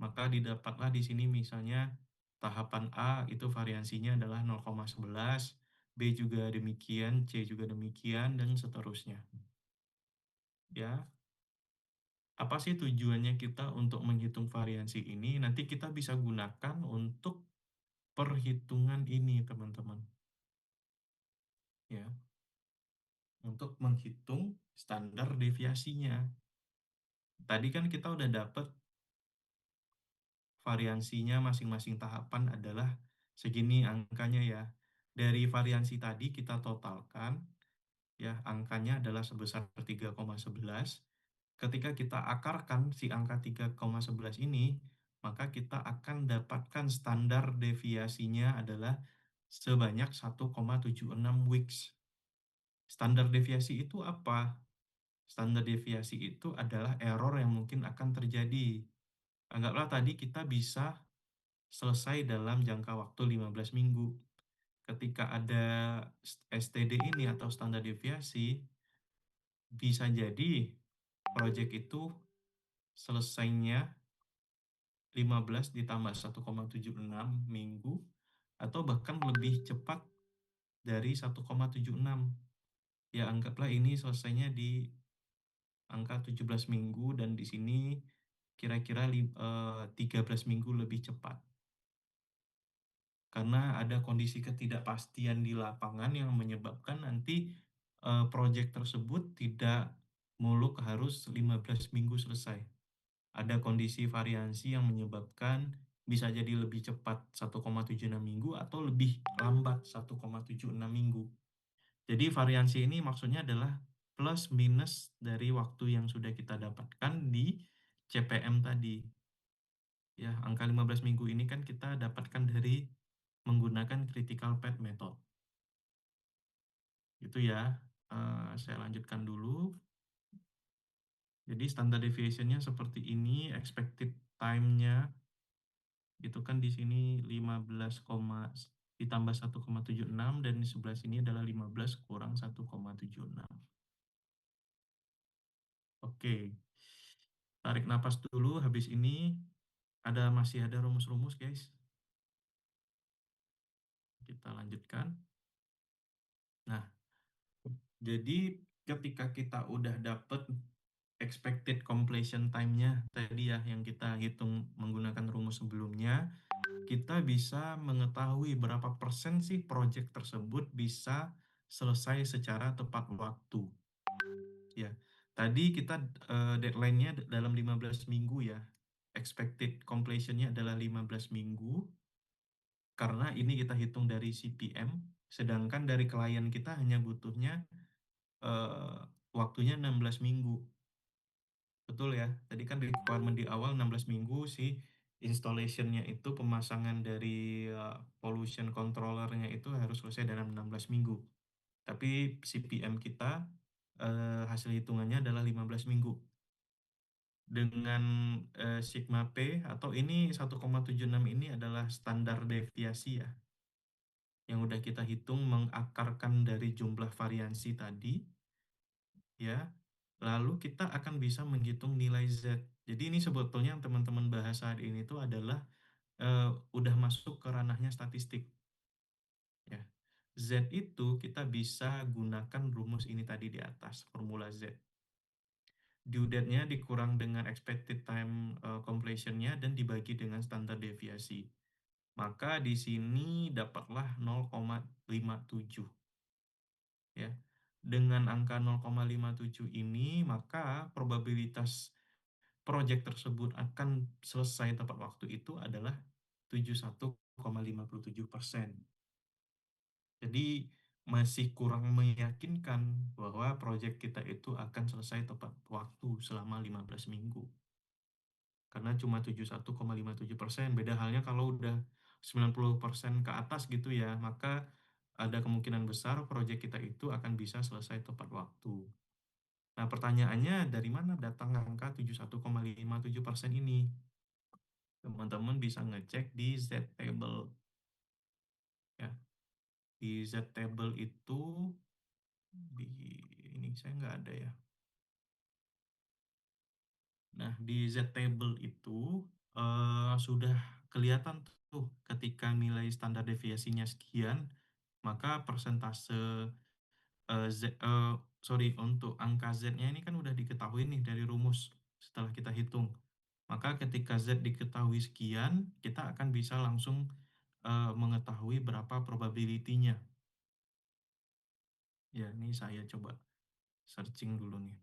Maka didapatlah di sini misalnya tahapan A itu variansinya adalah 0,11, B juga demikian, C juga demikian, dan seterusnya. Ya, apa sih tujuannya kita untuk menghitung variansi ini? Nanti kita bisa gunakan untuk perhitungan ini, teman-teman. Ya, untuk menghitung standar deviasinya. Tadi kan kita udah dapat variansinya masing-masing tahapan adalah segini angkanya ya. Dari variansi tadi kita totalkan, ya, angkanya adalah sebesar 3,11. Ketika kita akarkan si angka 3,11 ini, maka kita akan dapatkan standar deviasinya adalah sebanyak 1,76 weeks. Standar deviasi itu apa? Standar deviasi itu adalah error yang mungkin akan terjadi. Anggaplah tadi kita bisa selesai dalam jangka waktu 15 minggu. Ketika ada STD ini atau standar deviasi, bisa jadi proyek itu selesainya 15 ditambah 1,76 minggu atau bahkan lebih cepat dari 1,76. Ya, anggaplah ini selesainya di angka 17 minggu dan di sini kira-kira 13 minggu lebih cepat. Karena ada kondisi ketidakpastian di lapangan yang menyebabkan nanti proyek tersebut tidak muluk harus 15 minggu selesai. Ada kondisi variansi yang menyebabkan bisa jadi lebih cepat 1,76 minggu atau lebih lambat 1,76 minggu. Jadi variansi ini maksudnya adalah plus minus dari waktu yang sudah kita dapatkan di CPM tadi. Ya, angka 15 minggu ini kan kita dapatkan dari menggunakan critical path method. Itu ya. Saya lanjutkan dulu. Jadi standard deviation-nya seperti ini, expected time-nya itu kan di sini 15, ditambah 1,76 dan di sebelah sini adalah 15 kurang 1,76. Oke. Tarik napas dulu, habis ini masih ada rumus-rumus, guys. Kita lanjutkan. Nah, jadi ketika kita udah dapet expected completion time-nya tadi ya, yang kita hitung menggunakan rumus sebelumnya, kita bisa mengetahui berapa persen sih proyek tersebut bisa selesai secara tepat waktu. Ya, tadi kita deadline-nya dalam 15 minggu ya. Expected completion-nya adalah 15 minggu. Karena ini kita hitung dari CPM, sedangkan dari klien kita hanya butuhnya waktunya 16 minggu. Betul ya, tadi kan requirement di awal 16 minggu sih, installation-nya itu pemasangan dari pollution controller-nya itu harus selesai dalam 16 minggu. Tapi CPM kita hasil hitungannya adalah 15 minggu. Dengan sigma P atau ini 1,76 ini adalah standar deviasi ya, yang udah kita hitung mengakarkan dari jumlah variansi tadi, ya. Lalu kita akan bisa menghitung nilai Z. Jadi ini sebetulnya yang teman-teman bahas saat ini itu adalah udah masuk ke ranahnya statistik. Ya. Z itu kita bisa gunakan rumus ini tadi di atas, formula Z. Due date-nya dikurang dengan expected time completion-nya dan dibagi dengan standar deviasi. Maka di sini dapatlah 0,57. Ya. Dengan angka 0,57 ini, maka probabilitas proyek tersebut akan selesai tepat waktu itu adalah 71,57%. Jadi masih kurang meyakinkan bahwa proyek kita itu akan selesai tepat waktu selama 15 minggu. Karena cuma 71,57%. Beda halnya kalau udah 90% ke atas gitu ya, maka ada kemungkinan besar proyek kita itu akan bisa selesai tepat waktu. Nah, pertanyaannya dari mana datang angka 71,57% ini? Teman-teman bisa ngecek di Z-table. Ya. Di Z-table itu, ini saya nggak ada ya. Nah, di Z-table itu sudah kelihatan tuh ketika nilai standar deviasinya sekian, maka persentase untuk angka Z-nya ini kan udah diketahui nih dari rumus setelah kita hitung. Maka ketika Z diketahui sekian, kita akan bisa langsung mengetahui berapa probability-nya. Ya, ini saya coba searching dulu nih.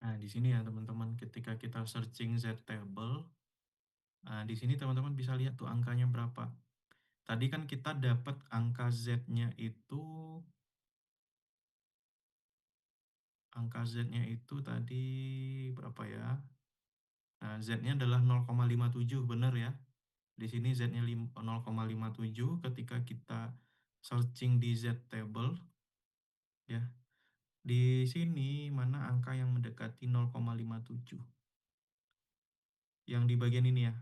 Nah, di sini ya teman-teman, ketika kita searching Z table, nah, di sini teman-teman bisa lihat tuh angkanya berapa. Tadi kan kita dapat angka Z-nya itu, tadi berapa ya? Nah, Z-nya adalah 0,57, benar ya. Di sini Z-nya 0,57, ketika kita searching di Z table, ya. Di sini mana angka yang mendekati 0,57? Yang di bagian ini ya.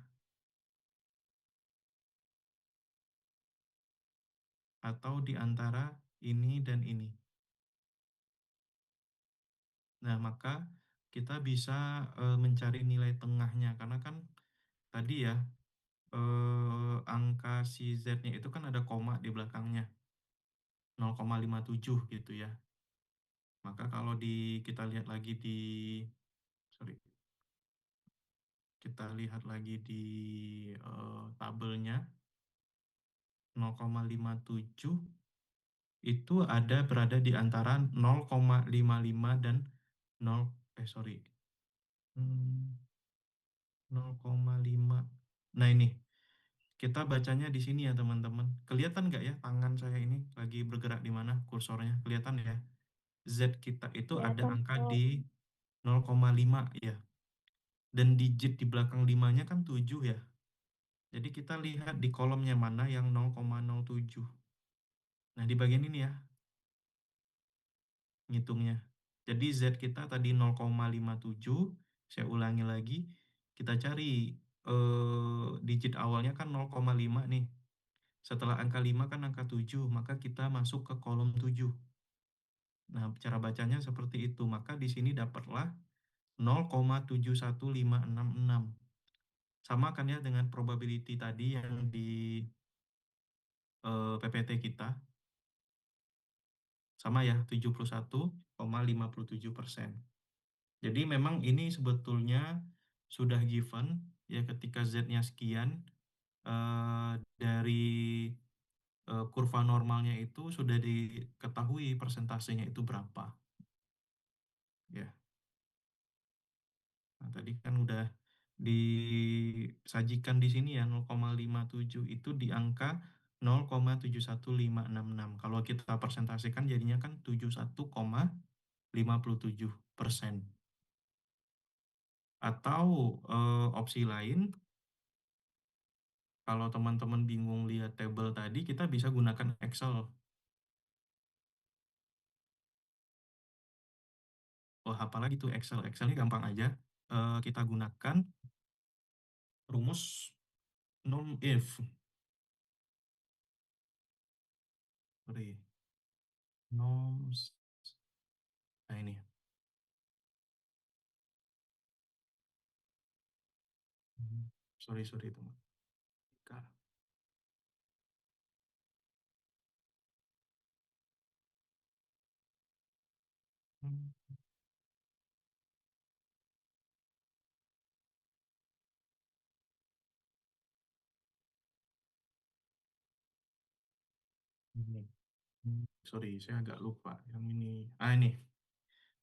Atau di antara ini dan ini. Nah, maka kita bisa mencari nilai tengahnya karena kan tadi ya angka si Z-nya itu kan ada koma di belakangnya 0,57 gitu ya. Maka kalau kita lihat lagi di sorry, kita lihat lagi di tabelnya 0,57 itu berada di antara 0,55 dan 0 sorry. 0,5. Nah, ini kita bacanya di sini ya teman-teman. Kelihatan nggak ya tangan saya ini lagi bergerak di mana kursornya? Kelihatan ya? Z kita itu ada Kelihatan angka kok. di 0,5 ya. Dan digit di belakang 5-nya kan 7 ya. Jadi kita lihat di kolomnya mana yang 0,07. Nah, di bagian ini ya, ngitungnya. Jadi Z kita tadi 0,57, saya ulangi lagi, kita cari digit awalnya kan 0,5 nih. Setelah angka 5 kan angka 7, maka kita masuk ke kolom 7. Nah, cara bacanya seperti itu. Maka di sini dapatlah 0,71566. Sama kan ya dengan probability tadi yang di PPT kita. Sama ya, 71,57%. Jadi memang ini sebetulnya sudah given, ya ketika Z-nya sekian, dari kurva normalnya itu sudah diketahui persentasenya itu berapa. Ya, nah, tadi kan udah disajikan di sini ya 0,57 itu di angka 0,71566. Kalau kita persentasikan jadinya kan 71,57%. Atau opsi lain, kalau teman-teman bingung lihat tabel tadi, kita bisa gunakan Excel. Oh, apalagi tuh Excel. Excel ini gampang aja. Kita gunakan rumus norm if. Sorry. Norms. Nah, ini. Sorry, teman. Kak. Hmm, ini. Sorry, saya agak lupa. Yang ini. Ini.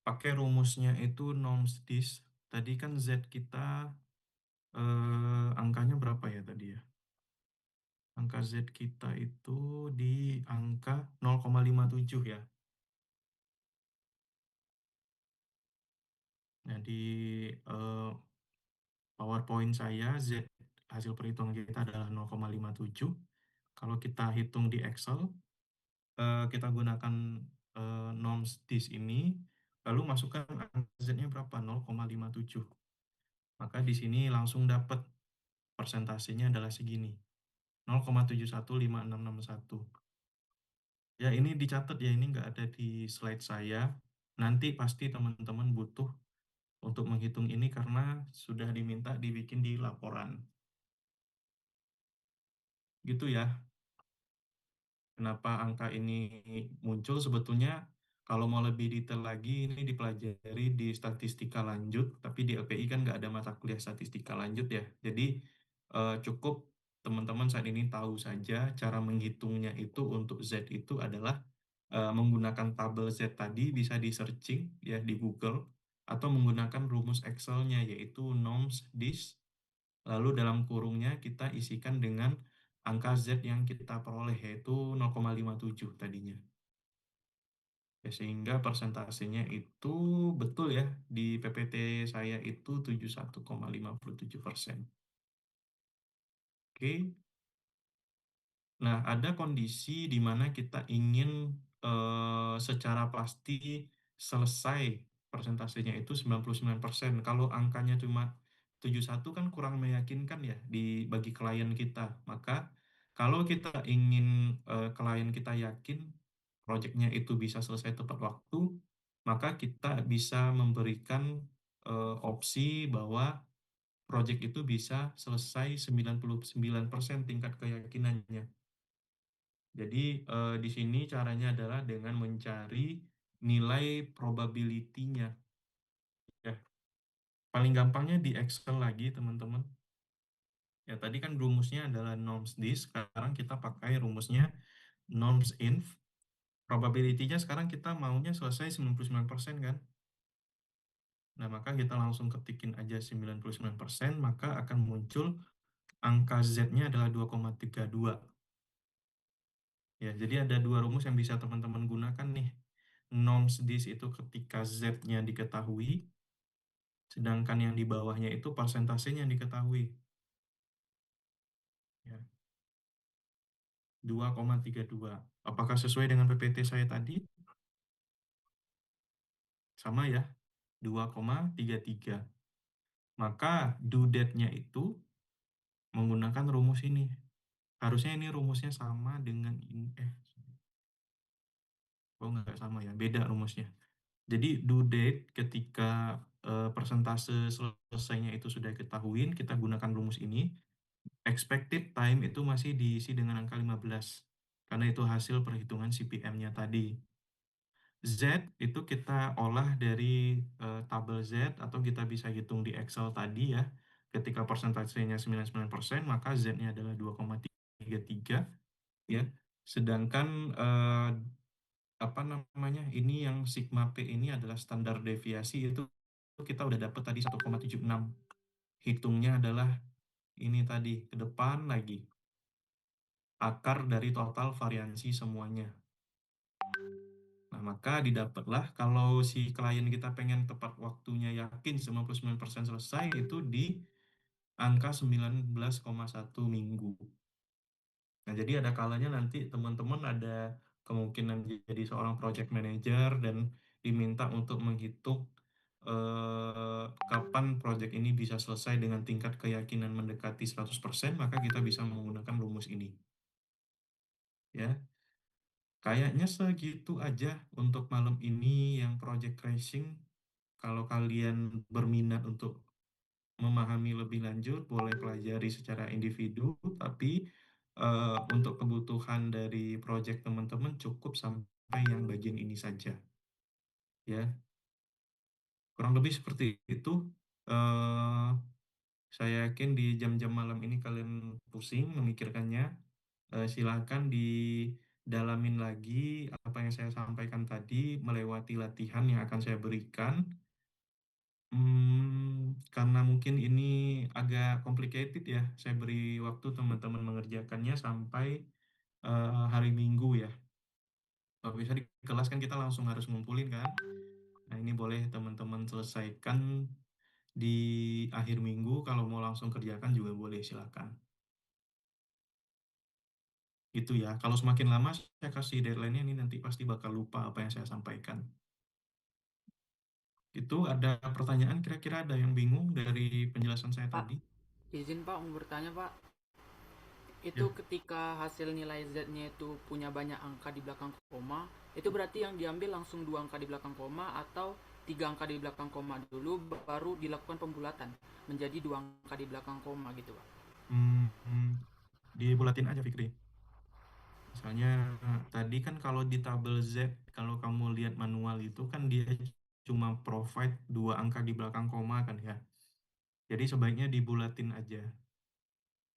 Pakai rumusnya itu norms this. Tadi kan Z kita angkanya berapa ya tadi ya? Angka Z kita itu di angka 0,57 ya. Nah, di eh, PowerPoint saya, Z hasil perhitungan kita adalah 0,57. Kalau kita hitung di Excel, kita gunakan norms this ini, lalu masukkan angka Z-nya berapa? 0,57. Maka di sini langsung dapat persentasenya adalah segini. 0,715661. Ya, ini dicatat ya, ini nggak ada di slide saya. Nanti pasti teman-teman butuh untuk menghitung ini karena sudah diminta dibikin di laporan. Gitu ya. Kenapa angka ini muncul? Sebetulnya kalau mau lebih detail lagi, ini dipelajari di statistika lanjut, tapi di LPI kan nggak ada mata kuliah statistika lanjut ya. Jadi cukup teman-teman saat ini tahu saja cara menghitungnya itu untuk Z itu adalah menggunakan tabel Z tadi bisa di searching ya di Google atau menggunakan rumus Excel-nya yaitu norms dis. Lalu dalam kurungnya kita isikan dengan angka Z yang kita peroleh yaitu 0,57 tadinya. Ya, sehingga persentasenya itu betul ya di PPT saya itu 71,57%. Oke. Nah, ada kondisi di mana kita ingin secara pasti selesai persentasenya itu 99%. Kalau angkanya cuma 71 kan kurang meyakinkan ya bagi klien kita. Maka kalau kita ingin klien kita yakin proyeknya itu bisa selesai tepat waktu, maka kita bisa memberikan opsi bahwa proyek itu bisa selesai 99% tingkat keyakinannya. Jadi di sini caranya adalah dengan mencari nilai probability-nya. Ya, paling gampangnya di Excel lagi, teman-teman. Ya, tadi kan rumusnya adalah norms this, sekarang kita pakai rumusnya norms inf. Probability-nya sekarang kita maunya selesai 99% kan? Nah, maka kita langsung ketikin aja 99%, maka akan muncul angka Z-nya adalah 2,32. Ya, jadi ada dua rumus yang bisa teman-teman gunakan nih. Norms this itu ketika Z-nya diketahui, sedangkan yang di bawahnya itu persentasenya yang diketahui. Ya, 2,32. Apakah sesuai dengan PPT saya tadi? Sama ya, 2,33. Maka due date-nya itu menggunakan rumus ini. Harusnya ini rumusnya sama dengan ini. Oh nggak sama ya, beda rumusnya. Jadi due date ketika persentase selesainya itu sudah ketahuin, kita gunakan rumus ini. Expected time itu masih diisi dengan angka 15, karena itu hasil perhitungan CPM-nya tadi. Z itu kita olah dari tabel Z atau kita bisa hitung di Excel tadi ya. Ketika persentasenya 99%, maka Z-nya adalah 2,33 ya. Sedangkan apa namanya? Ini yang sigma P ini adalah standar deviasi itu kita udah dapat tadi 1,76. Hitungnya adalah ini tadi ke depan lagi akar dari total variansi semuanya. Nah, maka didapatlah kalau si klien kita pengen tepat waktunya yakin 99% selesai itu di angka 19,1 minggu. Nah, jadi ada kalanya nanti teman-teman ada kemungkinan jadi seorang project manager dan diminta untuk menghitung kapan project ini bisa selesai dengan tingkat keyakinan mendekati 100%, maka kita bisa menggunakan rumus ini. Ya, kayaknya segitu aja untuk malam ini yang project tracing. Kalau kalian berminat untuk memahami lebih lanjut, boleh pelajari secara individu, tapi untuk kebutuhan dari project teman-teman cukup sampai yang bagian ini saja. Ya, kurang lebih seperti itu. Eh, saya yakin di jam-jam malam ini kalian pusing memikirkannya. Silahkan didalamin lagi apa yang saya sampaikan tadi, melewati latihan yang akan saya berikan. Karena mungkin ini agak complicated ya, saya beri waktu teman-teman mengerjakannya sampai hari Minggu ya. Kalau bisa di kelas kan kita langsung harus ngumpulin kan. Nah ini boleh teman-teman selesaikan di akhir minggu. Kalau mau langsung kerjakan juga boleh, silakan. Gitu ya. Kalau semakin lama saya kasih deadline-nya ini nanti pasti bakal lupa apa yang saya sampaikan. Itu ada pertanyaan, kira-kira ada yang bingung dari penjelasan saya Pak, tadi? izin Pak mau bertanya Pak. Itu Ya. ketika hasil nilai Z-nya itu punya banyak angka di belakang koma, itu berarti yang diambil langsung 2 angka di belakang koma atau 3 angka di belakang koma dulu baru dilakukan pembulatan menjadi 2 angka di belakang koma gitu Pak. Dibulatin aja, Fikri. Misalnya tadi kan kalau di tabel Z, kalau kamu lihat manual itu kan dia cuma provide 2 angka di belakang koma kan ya. Jadi sebaiknya dibulatin aja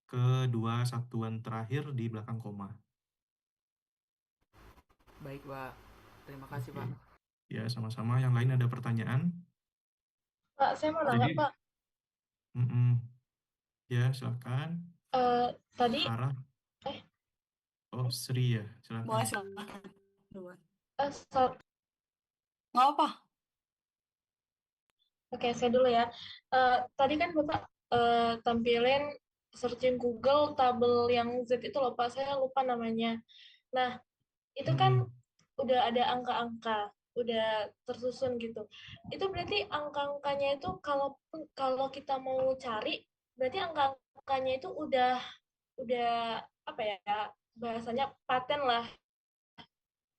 ke 2 satuan terakhir di belakang koma. Baik Pak, terima kasih Oke. Pak. Ya, sama-sama. Yang lain ada pertanyaan? Pak, saya mau nanya, Jadi, Pak. ya silakan. Tadi, Sarah, eh, oh Sri ya, silakan. Boleh silakan. Duluan. so- Nggak apa. Oke, saya dulu ya. Tadi kan Bapak tampilin searching Google tabel yang Z itu loh, Pak. Saya lupa namanya. Nah, itu kan Mm-mm. udah ada angka-angka, udah tersusun gitu. Itu berarti angka-angkanya itu kalau kita mau cari, berarti angka-angkanya itu udah apa ya, bahasanya paten lah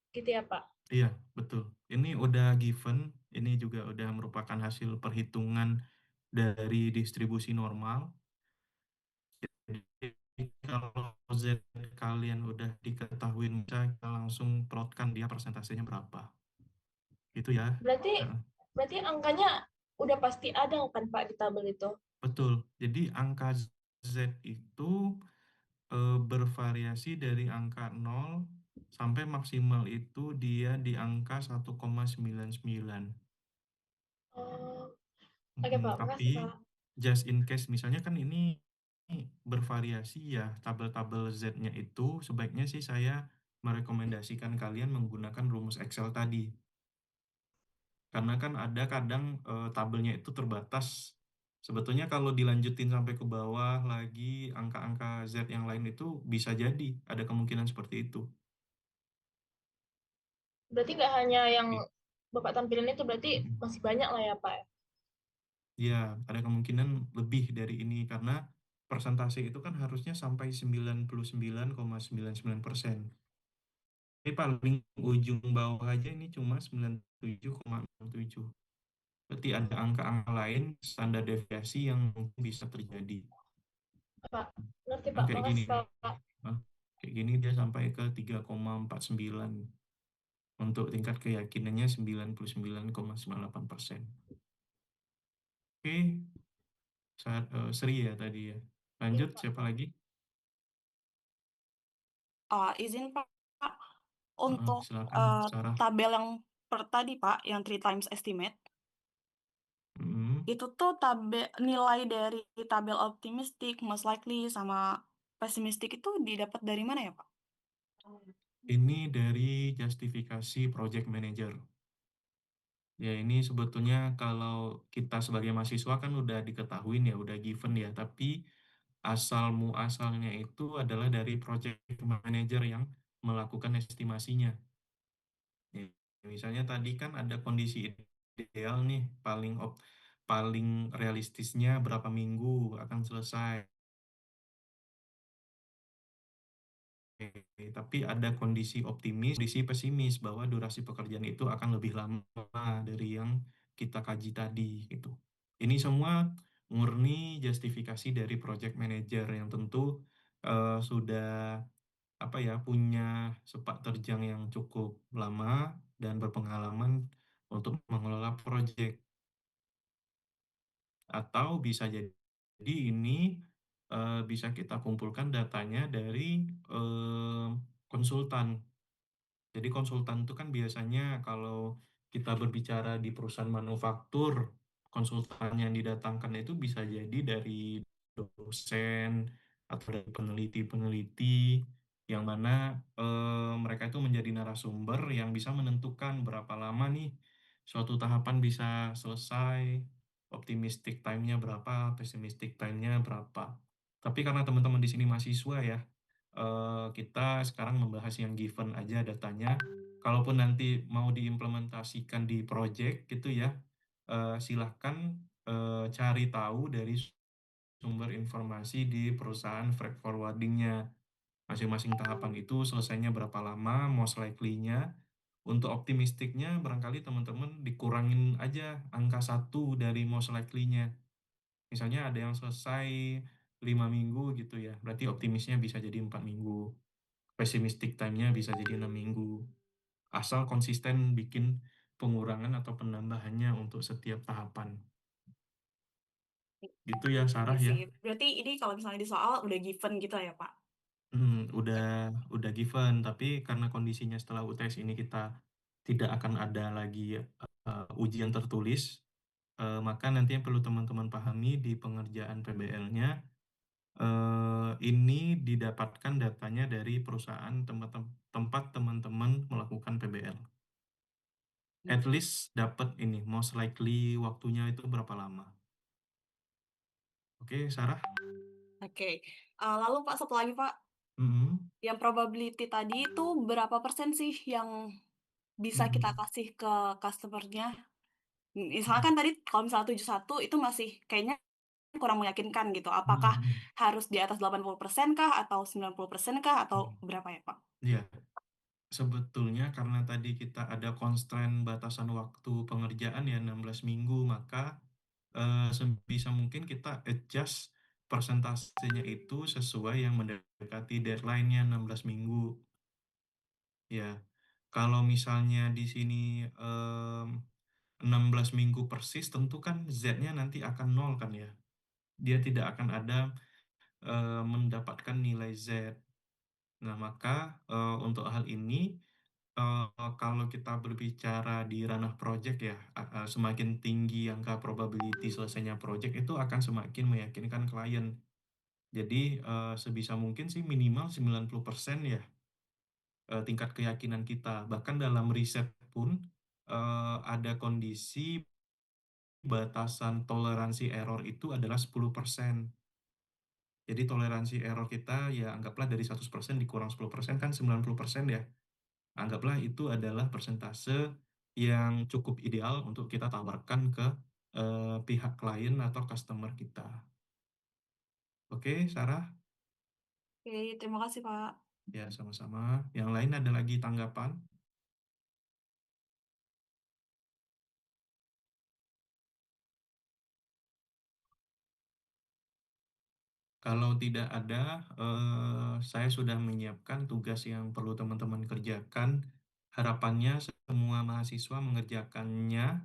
gitu ya, Pak. Iya, betul. Ini udah given, ini juga udah merupakan hasil perhitungan dari distribusi normal. Jadi kalau Z kalian udah diketahui, bisa kita langsung plotkan dia persentasenya berapa. Gitu ya. Berarti Heeh, berarti angkanya udah pasti ada kan, Pak, di tabel itu. betul. Jadi angka Z itu bervariasi dari angka 0 sampai maksimal itu dia di angka 1,99. Oh, oke, Pak. Tapi Makasih, Pak. just in case misalnya kan ini bervariasi ya tabel-tabel Z-nya itu sebaiknya sih saya merekomendasikan kalian menggunakan rumus Excel tadi. Karena kan ada kadang tabelnya itu terbatas. Sebetulnya kalau dilanjutin sampai ke bawah lagi angka-angka Z yang lain itu bisa jadi ada kemungkinan seperti itu. Berarti nggak hanya yang Bapak tampilin itu, berarti Mm. masih banyak lah ya, Pak. Ya, ada kemungkinan lebih dari ini karena persentase itu kan harusnya sampai 99,99%. Ini paling ujung bawah aja ini cuma 97,67. Berarti ada angka-angka lain standar deviasi yang mungkin bisa terjadi. Pak, ngerti, Nah, Pak. kayak gini. Makasih, Pak. Nah, kayak gini dia sampai ke 3,49. Untuk tingkat keyakinannya 99,98%. Oke, Sri ya tadi ya. Iya, Lanjut, Pak. siapa lagi? Izin Pak, untuk Silakan, Sarah. tabel yang tadi Pak, yang 3 times estimate, Mm, itu tuh nilai dari tabel optimistic, most likely, sama pessimistic itu didapat dari mana ya Pak? Ini dari justifikasi project manager. Ya, ini sebetulnya kalau kita sebagai mahasiswa kan udah diketahuin ya, udah given ya, tapi asal muasalnya itu adalah dari project manager yang melakukan estimasinya. Ya, misalnya tadi kan ada kondisi ideal nih, paling realistisnya berapa minggu akan selesai. Tapi ada kondisi optimis, kondisi pesimis bahwa durasi pekerjaan itu akan lebih lama dari yang kita kaji tadi gitu. Ini semua murni justifikasi dari project manager yang tentu sudah apa ya punya sepak terjang yang cukup lama dan berpengalaman untuk mengelola proyek. Atau bisa jadi ini bisa kita kumpulkan datanya dari eh, konsultan. Jadi konsultan itu kan biasanya kalau kita berbicara di perusahaan manufaktur, konsultan yang didatangkan itu bisa jadi dari dosen atau dari peneliti-peneliti yang mana mereka itu menjadi narasumber yang bisa menentukan berapa lama nih suatu tahapan bisa selesai, optimistic time-nya berapa, pessimistic time-nya berapa. Tapi karena teman-teman di sini mahasiswa ya, kita sekarang membahas yang given aja datanya. Kalaupun nanti mau diimplementasikan di project gitu ya, silahkan cari tahu dari sumber informasi di perusahaan freight forwarding-nya. Masing-masing tahapan itu selesainya berapa lama, most likely-nya. Untuk optimistiknya, barangkali teman-teman dikurangin aja angka 1 dari most likely-nya. Misalnya ada yang selesai 5 minggu gitu ya, berarti optimisnya bisa jadi 4 minggu. Pessimistic time-nya bisa jadi 6 minggu. Asal konsisten bikin pengurangan atau penambahannya untuk setiap tahapan. Gitu ya, Sarah Iya ya. sih. Berarti ini kalau misalnya di soal udah given gitu ya, Pak? Udah given, tapi karena kondisinya setelah UTS ini kita tidak akan ada lagi ujian tertulis, maka nanti yang perlu teman-teman pahami di pengerjaan PBL-nya, ini didapatkan datanya dari perusahaan tempat teman-teman melakukan PBL. At least dapat ini, most likely waktunya itu berapa lama. Oke, Sarah? Oke. Lalu Pak, satu lagi Pak, Mm-mm. yang probability tadi itu berapa persen sih yang bisa kita Mm-mm. kasih ke customer-nya? Misalnya kan tadi kalau misalnya 71 itu masih kayaknya kurang meyakinkan gitu. Apakah Mm-mm. harus di atas 80% kah atau 90% kah atau Mm-mm. berapa ya, Pak? Iya. Sebetulnya karena tadi kita ada constraint batasan waktu pengerjaan ya 16 minggu, maka sebisa mungkin kita adjust persentasenya itu sesuai yang mendekati deadline-nya 16 minggu. Ya, kalau misalnya di sini 16 minggu persis, tentu kan Z-nya nanti akan nol kan ya. Dia tidak akan ada mendapatkan nilai Z. Nah, maka untuk hal ini kalau kita berbicara di ranah project ya, semakin tinggi angka probability selesainya project itu akan semakin meyakinkan klien. Jadi sebisa mungkin sih minimal 90% ya tingkat keyakinan kita. Bahkan dalam riset pun ada kondisi batasan toleransi error itu adalah 10%. Jadi toleransi error kita ya anggaplah dari 100% dikurang 10% kan 90% ya. Anggaplah itu adalah persentase yang cukup ideal untuk kita tawarkan ke pihak klien atau customer kita. Oke, Sarah? Oke, terima kasih, Pak. Ya, sama-sama. Yang lain ada lagi tanggapan? Kalau tidak ada, saya sudah menyiapkan tugas yang perlu teman-teman kerjakan. Harapannya semua mahasiswa mengerjakannya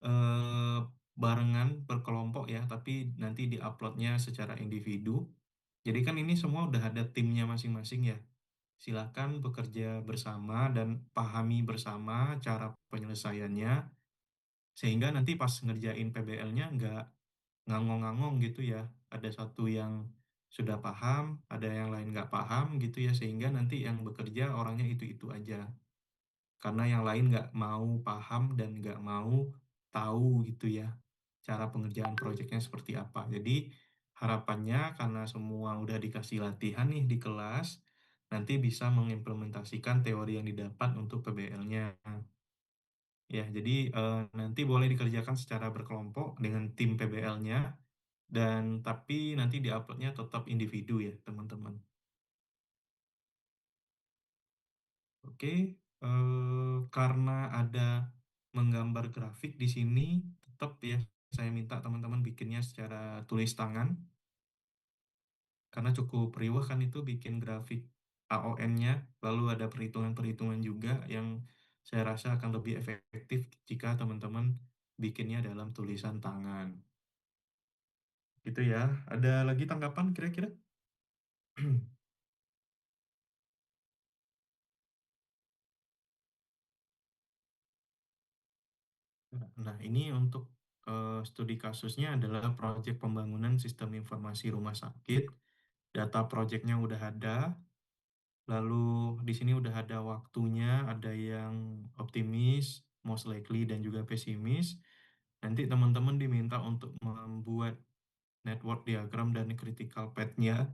eh, barengan berkelompok ya, tapi nanti diuploadnya secara individu. Jadi kan ini semua udah ada timnya masing-masing ya. Silakan bekerja bersama dan pahami bersama cara penyelesaiannya, sehingga nanti pas ngerjain PBL-nya nggak ngangong-ngangong gitu ya. Ada satu yang sudah paham, ada yang lain nggak paham gitu ya, sehingga nanti yang bekerja orangnya itu-itu aja. Karena yang lain nggak mau paham dan nggak mau tahu gitu ya cara pengerjaan proyeknya seperti apa. Jadi harapannya karena semua udah dikasih latihan nih di kelas, nanti bisa mengimplementasikan teori yang didapat untuk PBL-nya. Ya, jadi nanti boleh dikerjakan secara berkelompok dengan tim PBL-nya, dan tapi nanti diuploadnya tetap individu ya, teman-teman. Oke, karena ada menggambar grafik di sini, tetap ya saya minta teman-teman bikinnya secara tulis tangan, karena cukup riwah kan itu bikin grafik AON-nya, lalu ada perhitungan-perhitungan juga yang saya rasa akan lebih efektif jika teman-teman bikinnya dalam tulisan tangan. Gitu ya. Ada lagi tanggapan kira-kira? Nah, ini untuk studi kasusnya adalah proyek pembangunan sistem informasi rumah sakit. Data proyeknya udah ada, lalu di sini udah ada waktunya, ada yang optimis, most likely dan juga pesimis. Nanti teman-teman diminta untuk membuat network diagram dan critical path-nya,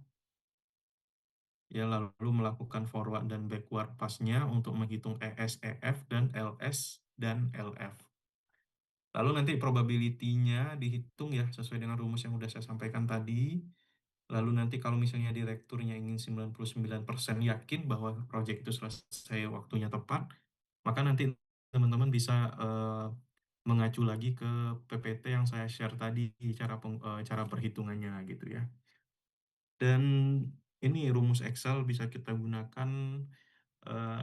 ya, lalu melakukan forward dan backward pass-nya untuk menghitung ES, EF, dan LS dan LF. Lalu nanti probability-nya dihitung ya sesuai dengan rumus yang sudah saya sampaikan tadi. Lalu nanti kalau misalnya direkturnya ingin 99% yakin bahwa proyek itu selesai waktunya tepat, maka nanti teman-teman bisa mengacu lagi ke PPT yang saya share tadi, cara perhitungannya gitu ya. Dan ini rumus Excel bisa kita gunakan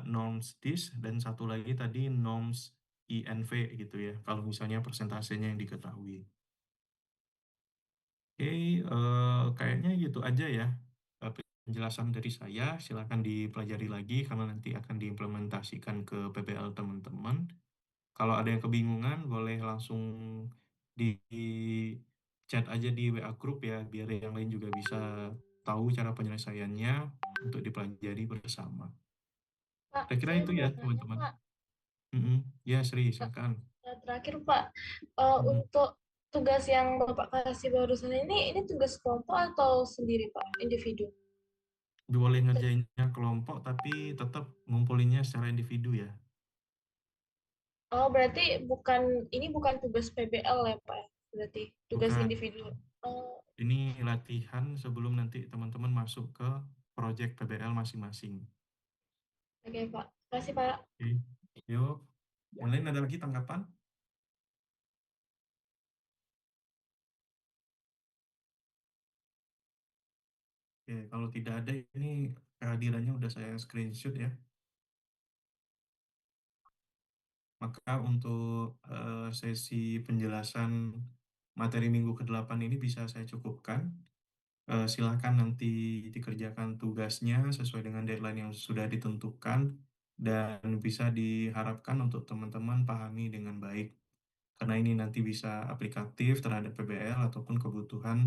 norms this dan satu lagi tadi norms INV gitu ya, kalau misalnya persentasenya yang diketahui. Oke, kayaknya gitu aja ya penjelasan dari saya. Silakan dipelajari lagi karena nanti akan diimplementasikan ke PBL teman-teman. Kalau ada yang kebingungan, boleh langsung di chat aja di WA group ya, biar yang lain juga bisa tahu cara penyelesaiannya untuk dipelajari bersama. Pak, Saya kira saya itu ya, mau nanya, teman-teman. Pak. Ya, Sri, silakan. Terakhir, Pak, Mm-mm. untuk tugas yang Bapak kasih barusan ini tugas kelompok atau sendiri, Pak, individu? Boleh ngerjainnya kelompok, tapi tetap ngumpulinnya secara individu ya. Oh, berarti ini bukan tugas PBL ya, Pak, ya? Berarti tugas Bukan, individu. Oh, ini latihan sebelum nanti teman-teman masuk ke proyek PBL masing-masing. oke, Pak. Terima kasih, Pak. Oke, yuk. Yang lain ada lagi tanggapan? Oke, kalau tidak ada, ini kehadirannya udah saya screenshot ya. Maka untuk sesi penjelasan materi minggu ke-8 ini bisa saya cukupkan. Silakan nanti dikerjakan tugasnya sesuai dengan deadline yang sudah ditentukan dan bisa diharapkan untuk teman-teman pahami dengan baik. Karena ini nanti bisa aplikatif terhadap PBL ataupun kebutuhan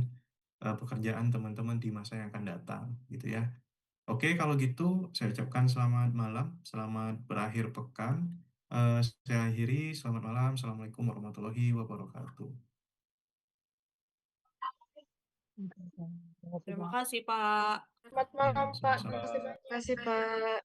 pekerjaan teman-teman di masa yang akan datang, gitu ya. Oke, kalau gitu saya ucapkan selamat malam, selamat berakhir pekan. Saya akhiri, selamat malam, Assalamualaikum warahmatullahi wabarakatuh. Terima kasih, Pak. Selamat Ya, malam, Pak. sama-sama. Terima kasih banyak. Terima kasih, Pak.